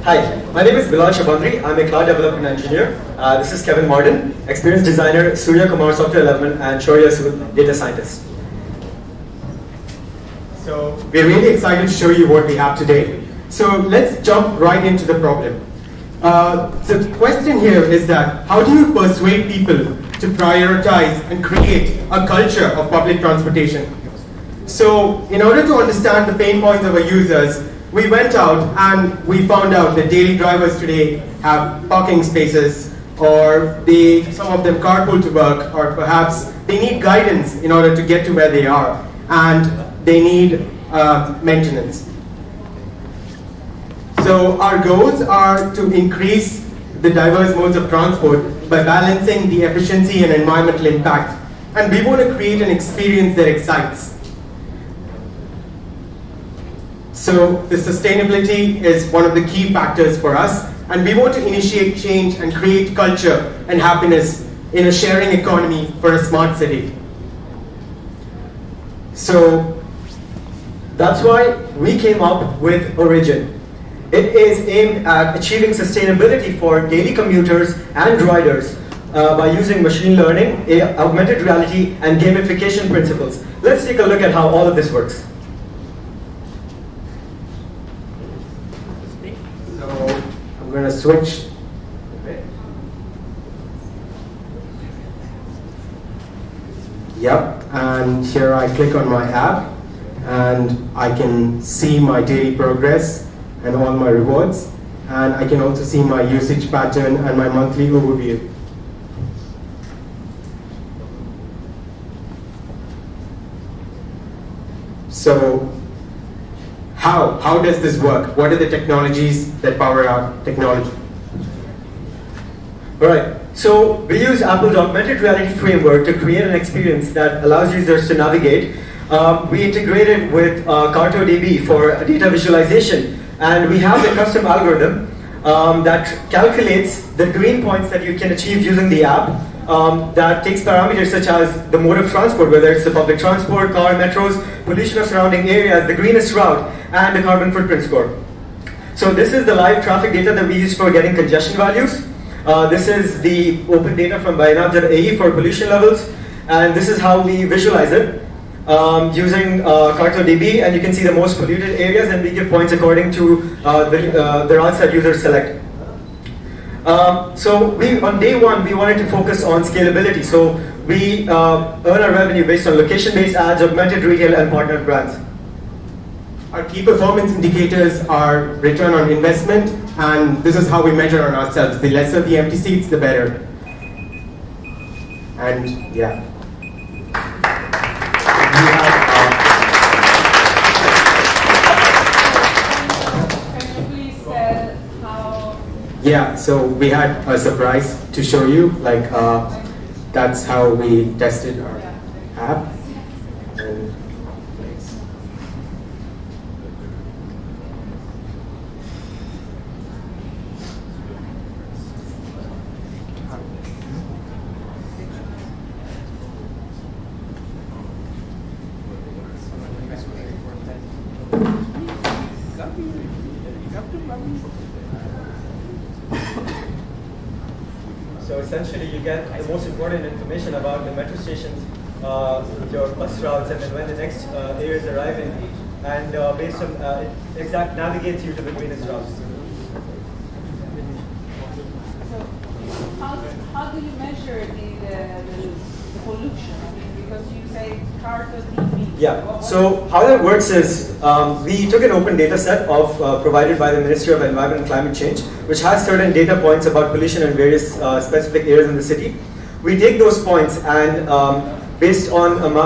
Hi, my name is Bilal Shabandri. I'm a cloud development engineer. This is Kevin Martin, experienced designer, Surya Kumar, software development, and Shaurya Sood, data scientist. So we're really excited to show you what we have today. So let's jump right into the problem. The question here is that how do you persuade people to prioritize and create a culture of public transportation? So in order to understand the pain points of our users, we went out and we found out that daily drivers today have parking spaces, or some of them carpool to work, or perhaps they need guidance in order to get to where they are, and they need maintenance. So our goals are to increase the diverse modes of transport by balancing the efficiency and environmental impact, and we want to create an experience that excites. So the sustainability is one of the key factors for us, and we want to initiate change and create culture and happiness in a sharing economy for a smart city. So that's why we came up with Origin. It is aimed at achieving sustainability for daily commuters and riders by using machine learning, augmented reality, and gamification principles. Let's take a look at how all of this works. I'm going to switch. Yep, and here I click on my app, and I can see my daily progress and all my rewards, and I can also see my usage pattern and my monthly overview. So how does this work? What are the technologies that power our technology? Alright, so we use Apple's augmented reality framework to create an experience that allows users to navigate. We integrated with CartoDB for data visualization, and we have a custom algorithm that calculates the green points that you can achieve using the app that takes parameters such as the mode of transport, whether it's the public transport, car, metros, pollution of surrounding areas, the greenest route, and the carbon footprint score. So this is the live traffic data that we use for getting congestion values. This is the open data from bynab.ae for pollution levels, and this is how we visualize it using CartoDB, and you can see the most polluted areas, and we give points according to the routes that users select. So on day one, we wanted to focus on scalability. So we earn our revenue based on location-based ads, augmented retail, and partnered brands. Our key performance indicators are return on investment, and this is how we measure on ourselves. The lesser the empty seats, the better. And yeah. Can you please tell how? Yeah, so we had a surprise to show you. Like that's how we tested our app. And So essentially, you get the most important information about the metro stations, your bus routes, and then when the next air is arriving, and based on it exact navigates you to between its routes. How do you measure the pollution? I mean, because you say Carto DB. Yeah, so how that works is we took an open data set of provided by the Ministry of Environment and Climate Change, which has certain data points about pollution in various specific areas in the city. We take those points and based on an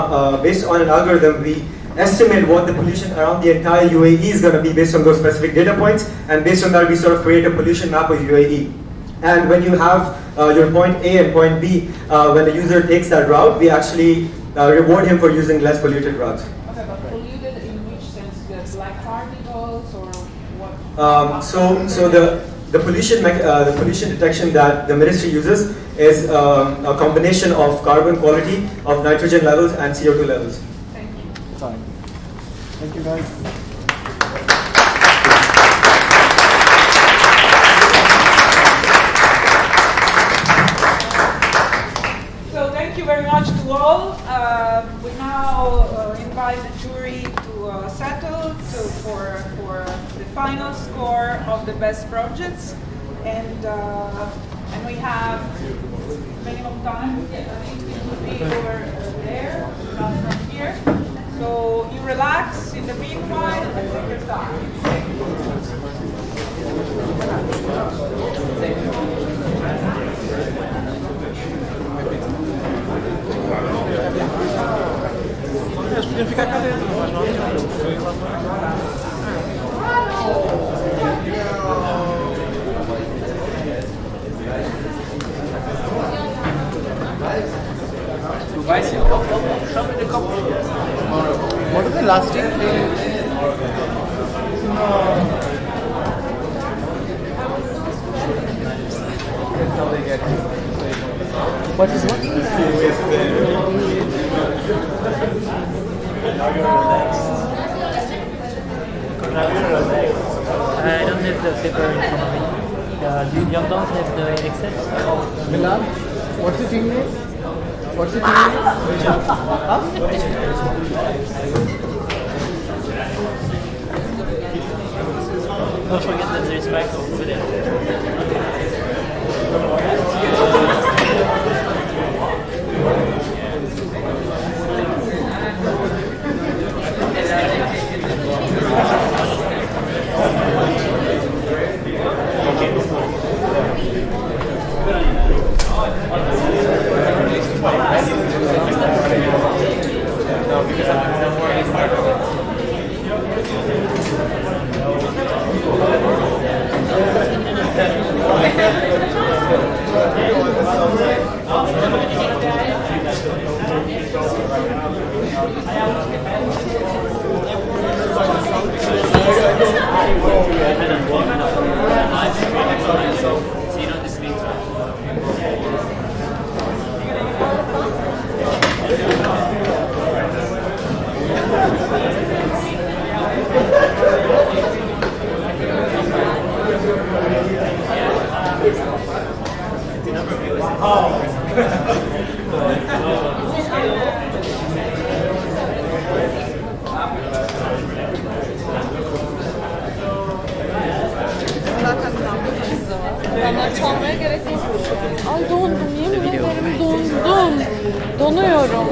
algorithm, we estimate what the pollution around the entire UAE is going to be based on those specific data points, and based on that we sort of create a pollution map of UAE. And when you have your point A and point B, when the user takes that route, we actually reward him for using less polluted routes. Okay, but polluted in which sense? Like particles or what? So the pollution detection that the ministry uses is a combination of carbon quality, of nitrogen levels, and CO2 levels. Thank you. Sorry. Thank you, guys. So thank you very much to all. We now invite the jury to settle for the final score of the best projects, and we have minimum time. I think it will be over there, not from here. So you relax in the meanwhile and take your time. Eles podiam ficar cá dentro, mas não foi lá fora. Du weißt ja auch, schau mir den Kopf. What is the last thing? What is what? I don't have the paper in front of me. You don't have the Excel? Milan? What's the thing name? What's the thing name? Huh? Don't forget that there is back over there. Onları çalmaya gerek yok. Ay dondum, yemin ederim dondum. Donuyorum.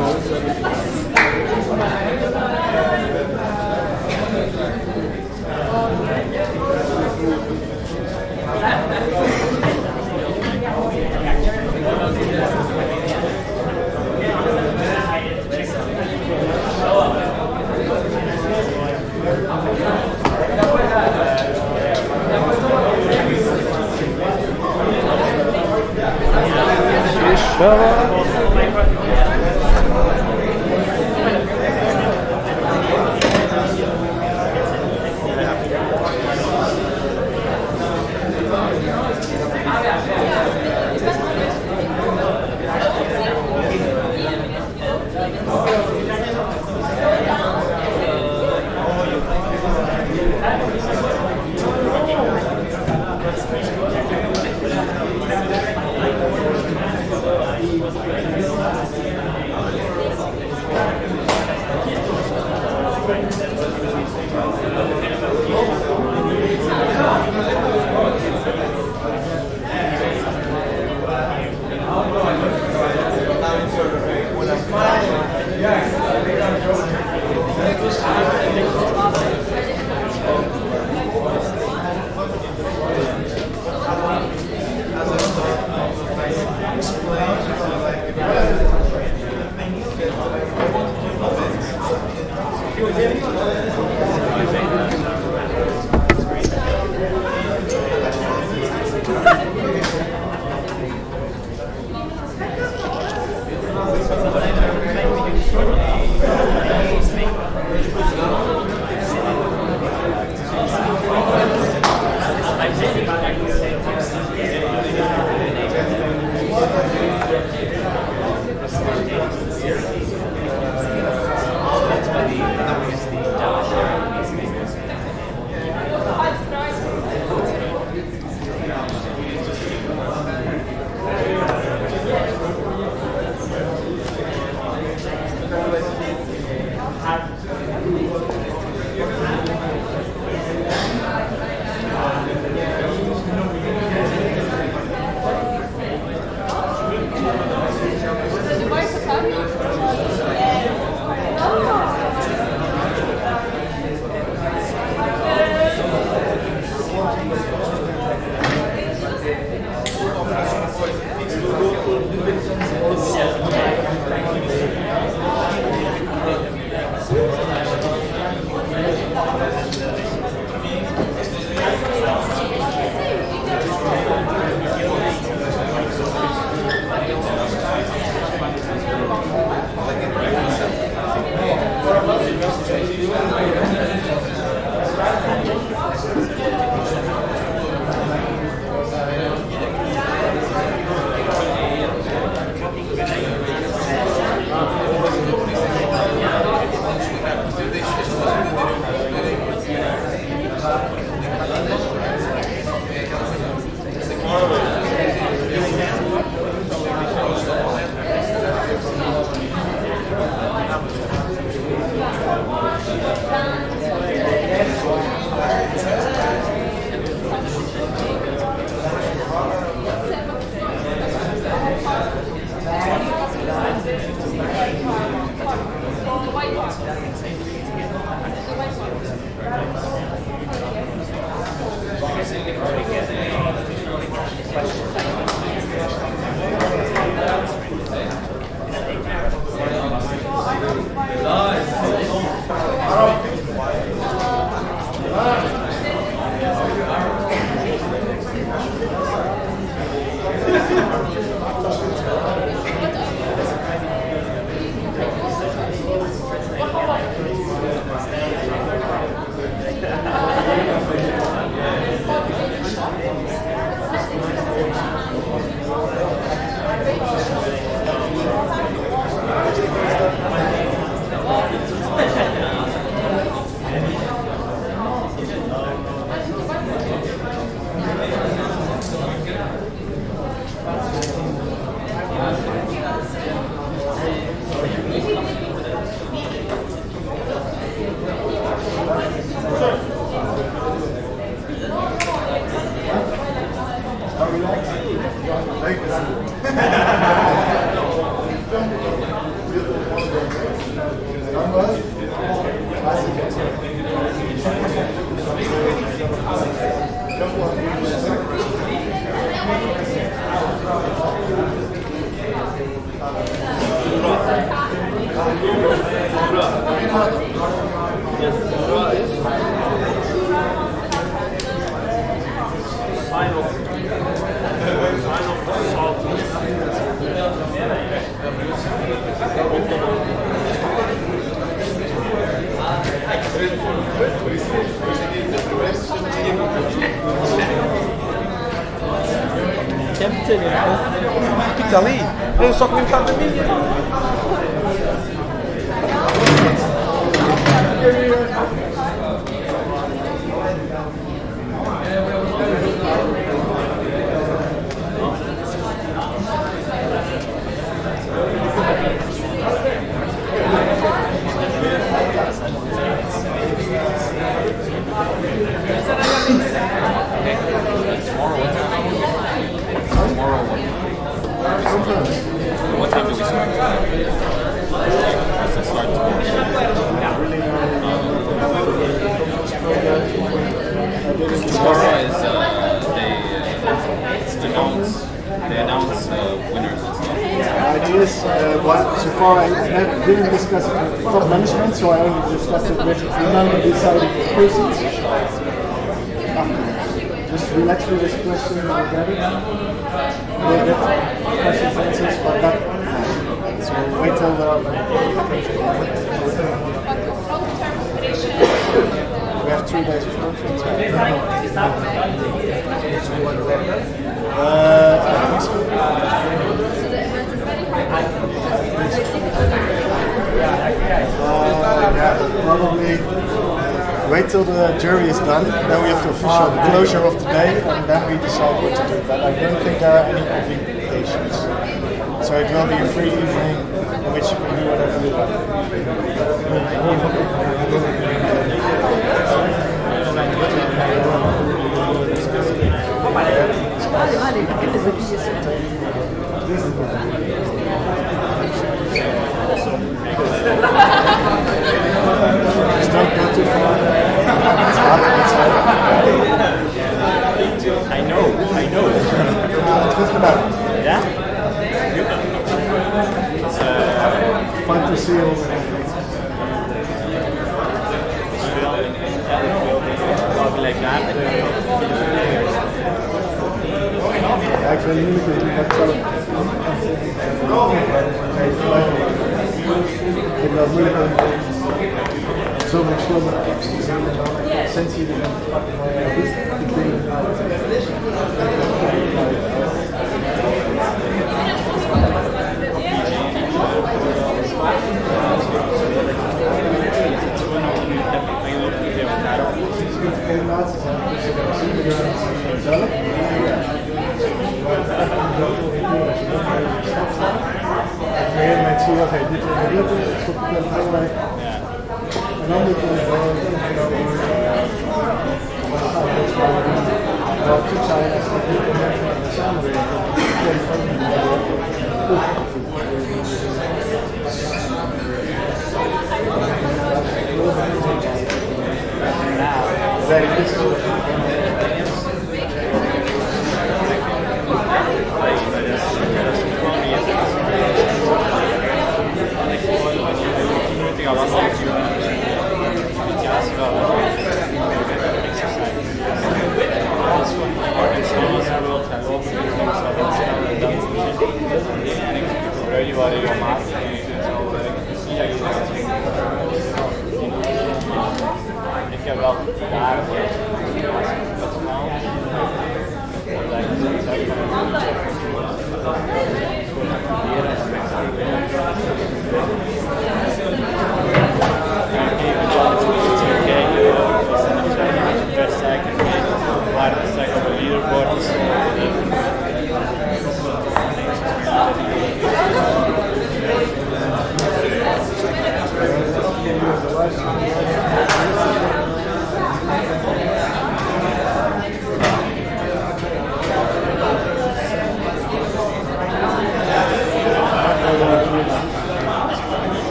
Fica ali, eu só comi metade da minha. What time do we start? Does it start tomorrow is they announce winners and stuff. Ideas, so far I didn't discuss it with top management, so I only discussed it with the non-decided persons. Just relax with this question and get it. We'll get questions and answers, but not. So wait till the. We have 3 days of conference. I think so. Yeah, probably wait till the jury is done, then we have the official closure of the day, and then we decide what to do. But I don't think there are any obligations. So it will be a free evening in which you can do whatever you like. Just don't go too far. It's hot outside. I know. It's good for that. Yeah? It's fun to see all the like that. Ja, ik vind het moeilijk dat je dat zelf. Ik vind dat moeilijk om zoveel verschillende essentie te pakken van je mensen zien, oké, dit is tot het punt belangrijk. En dan moet je gewoon wel goed zijn als het niet samenwerken.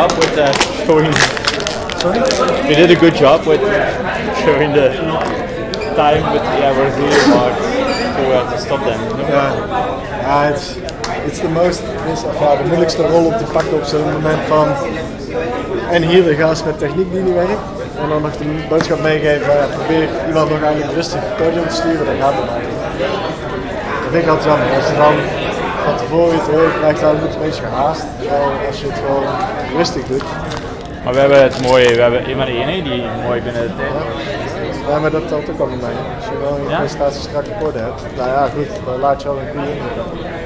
job with showing. Sorry? We did a good job with showing the time, but yeah, we're really hard to stop them. You know? Ja, it's the most, de moeilijkste rol om te pakken op zo'n moment van. En hier de gast met techniek die niet werkt. En dan nog de boodschap meegeven, probeer iemand nog eigenlijk rustig het podium te sturen, dan gaat het eigenlijk. Dat vind ik altijd jammer. Als je dan van tevoren je te horen krijgt, dan moet je een beetje gehaast. Terwijl als je het gewoon rustig doet. Maar we hebben het mooi, we hebben iemand de ene die mooi binnen de tijd. Ja, maar dat telt ook al niet mee. Als je wel je presentatie strak op orde hebt, nou ja goed, dan laat je al een goede indruk.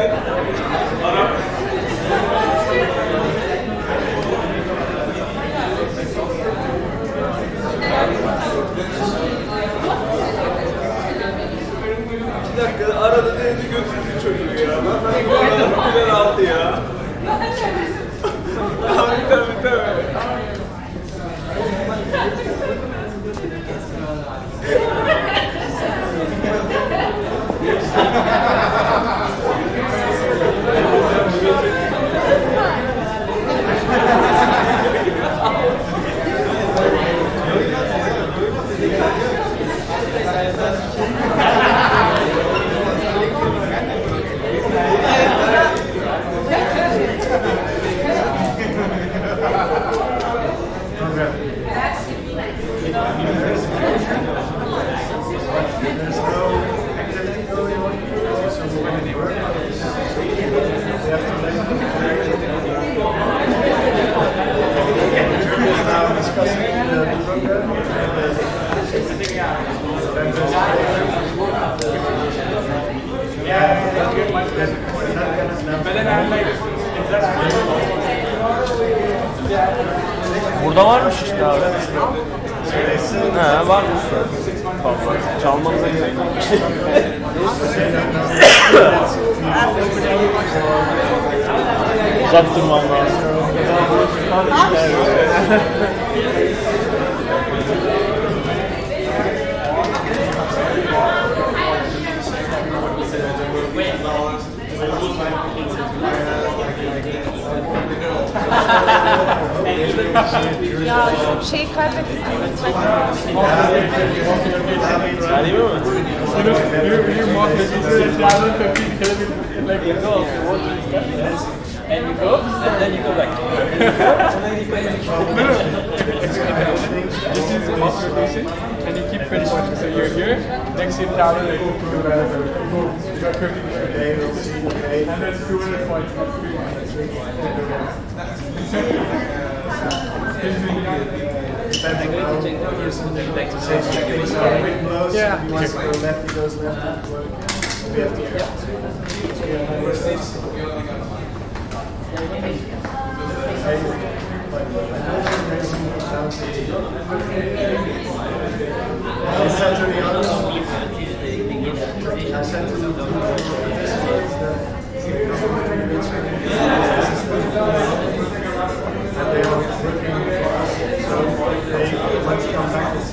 Bir dakika arada dedi götürdü çocuğu ya. Ben bu arada bilen aldı ya. Tabii. Burada varmış işte abi. He varmış. Çalmanıza gerek yok. Uzak durmam lazım. Ya şey kaybettik. And you go, and then you go back. This is off rotation, and you keep finishing. So you're here, next to tower, and you go wherever. And that's 200 points. Yeah. If he wants to go left, he goes left. We have I said to the others, I said to the and they are working for us, so they want to come back and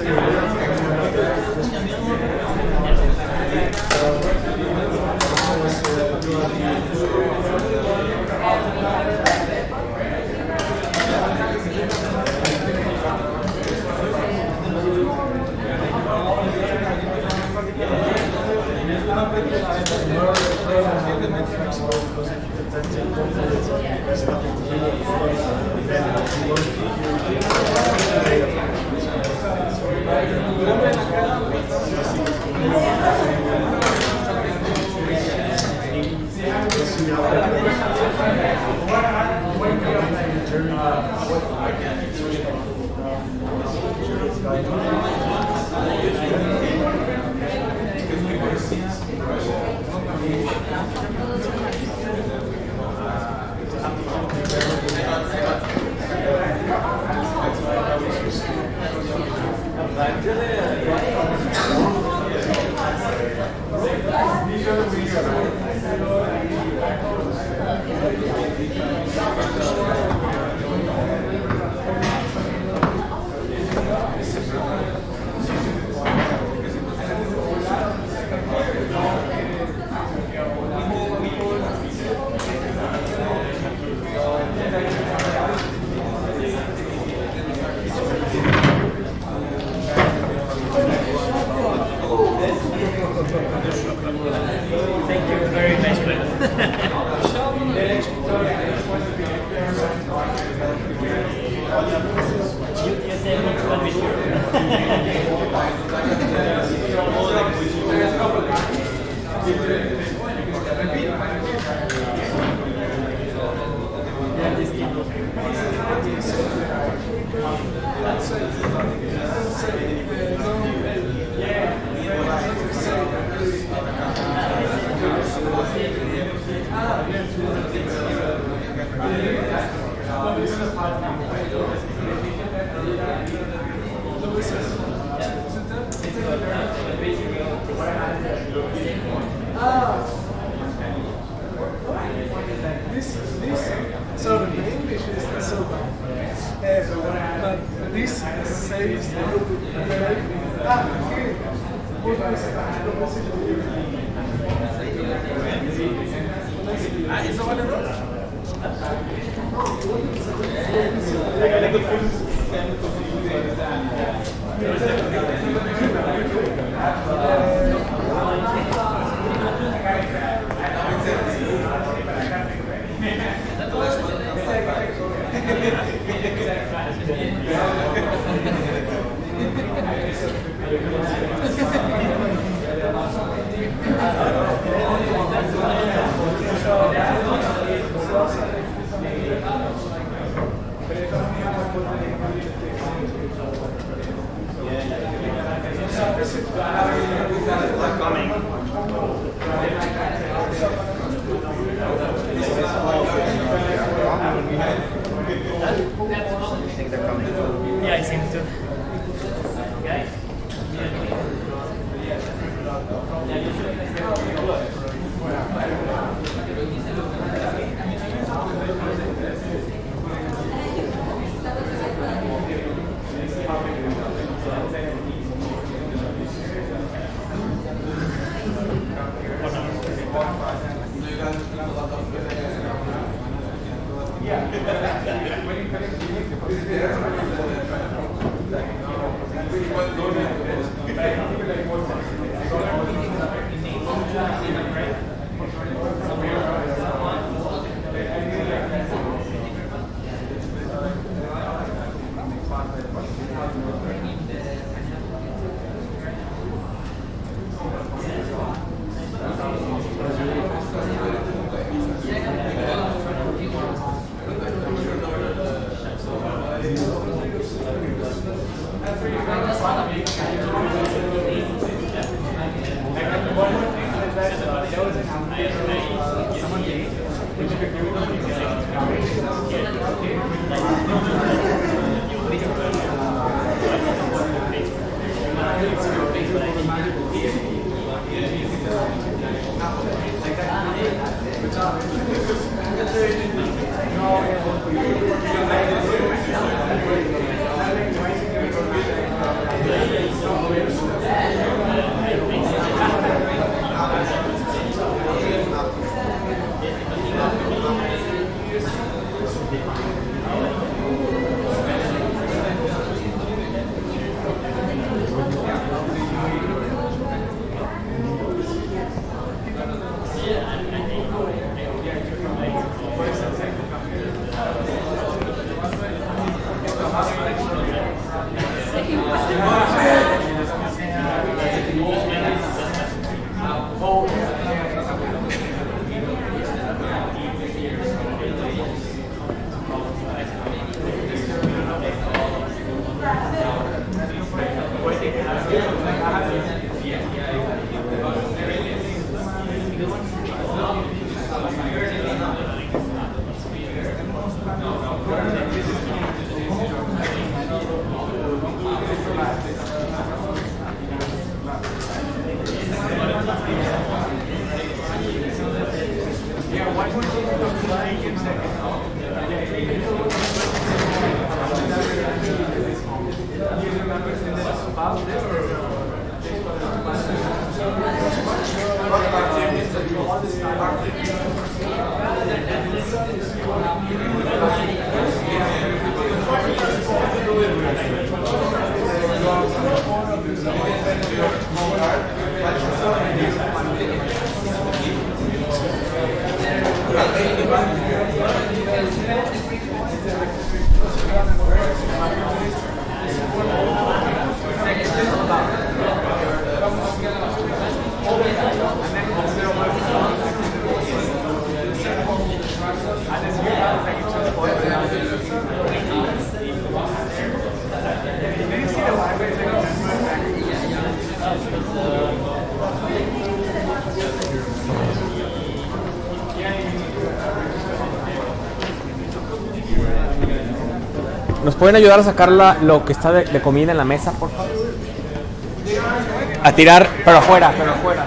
Thank you very much. So the English is so bad. But this says it's all Yeah, it seems to. Guys? ¿Nos pueden ayudar a sacar lo que está de comida en la mesa, por favor? A tirar, pero afuera, ¿sí? Pero afuera.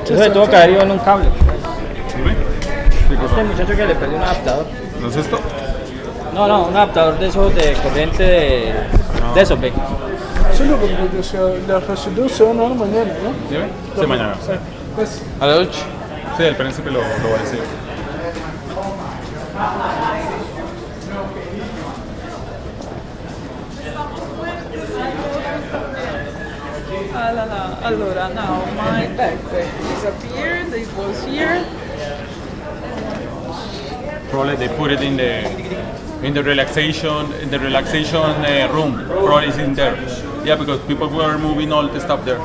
Eso se tuvo que haber ido en un cable. Este muchacho que le perdió un adaptador. ¿No es esto? No, un adaptador de esos de corriente de esos, ve. Sí, no, porque los residuos se van a dar mañana, ¿no? ¿Dime? Sí, mañana. Sí. Pues, ¿A las 8? Sí, el príncipe lo va a decir. Allora, now my backpack disappeared. It was here. Probably they put it in the relaxation room. Probably it's in there. Yeah, because people were moving all the stuff there.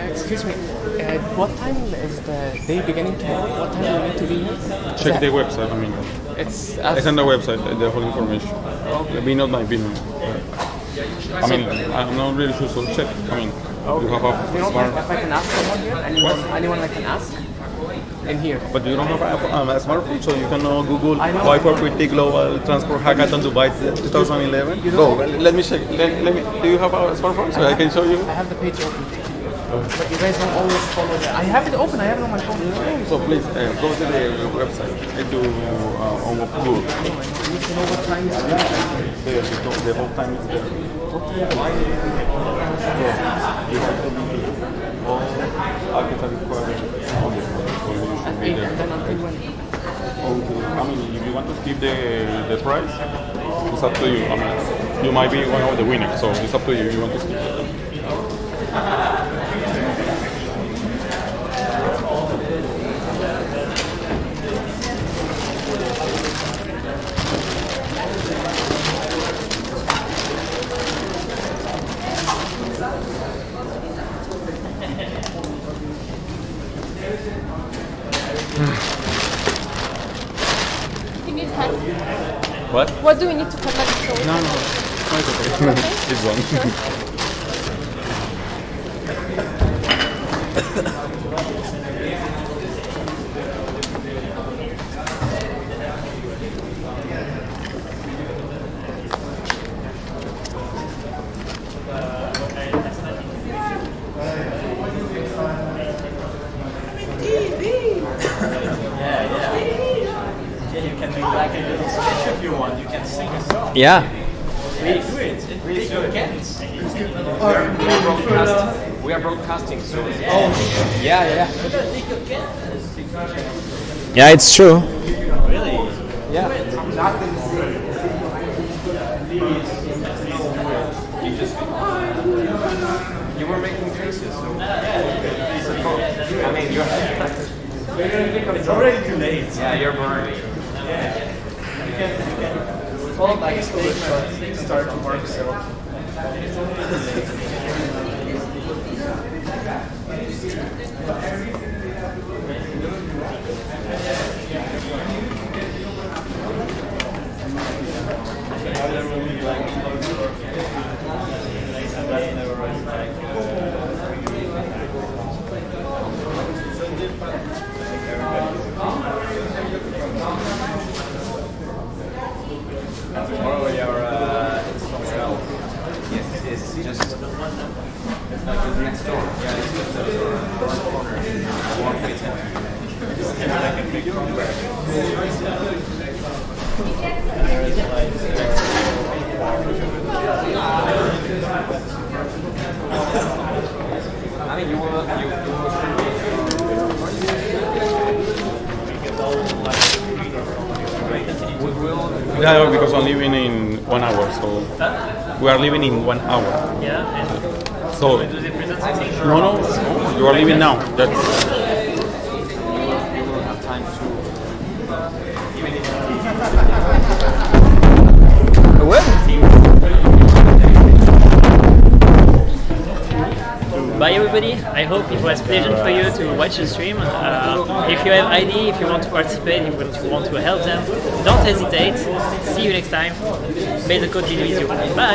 Excuse me, what time is the day beginning tomorrow? What time do we need to be here? Check the website, I mean. It's on the website, the whole information. Be not my opinion. I mean, I'm not really sure, so check. I mean, you have a You know, smart... if I can ask someone here, anyone I can ask in here. But you don't have a smartphone, so you can Google Y450 Global Transport Hackathon Dubai 2011. Go, let me check. Let me. Do you have a smartphone so I can show you? I have the page open. But you guys don't always follow that. I have it open, I have it on my phone. So please, go to the website and do on Google. I need to know what time is The whole time is there. So, you have to be all architect requirements. At 8 and then until when? I mean, if you want to skip the price, it's up to you. I mean, you might be one of the winners, so it's up to you if you want to skip it. You need help? What? What do we need to connect to? No, it's okay. It's wrong. You can make like a little sketch if you want. You can sing a song. Yeah. Really do it. Really you can't. We are broadcasting, so. Oh. Yeah. Yeah, it's true. Really? Yeah. You were making faces, so I mean, it's already too late. Yeah, you're burning. It's all like things start to work, so. Tomorrow it's somewhere else. Yes, it's just like next door. Yeah, it's just next door. Corner. One I mean, you will Yeah, because I'm leaving in 1 hour, so we are leaving in 1 hour. Yeah, and so we do the presentation. No, you are leaving now. That's you will have time to. Well. bye everybody. I hope it was pleasant for you to watch the stream. If you have idea, if you want to participate, if you want to help them, don't hesitate. See you next time. May the code be with you. Bye.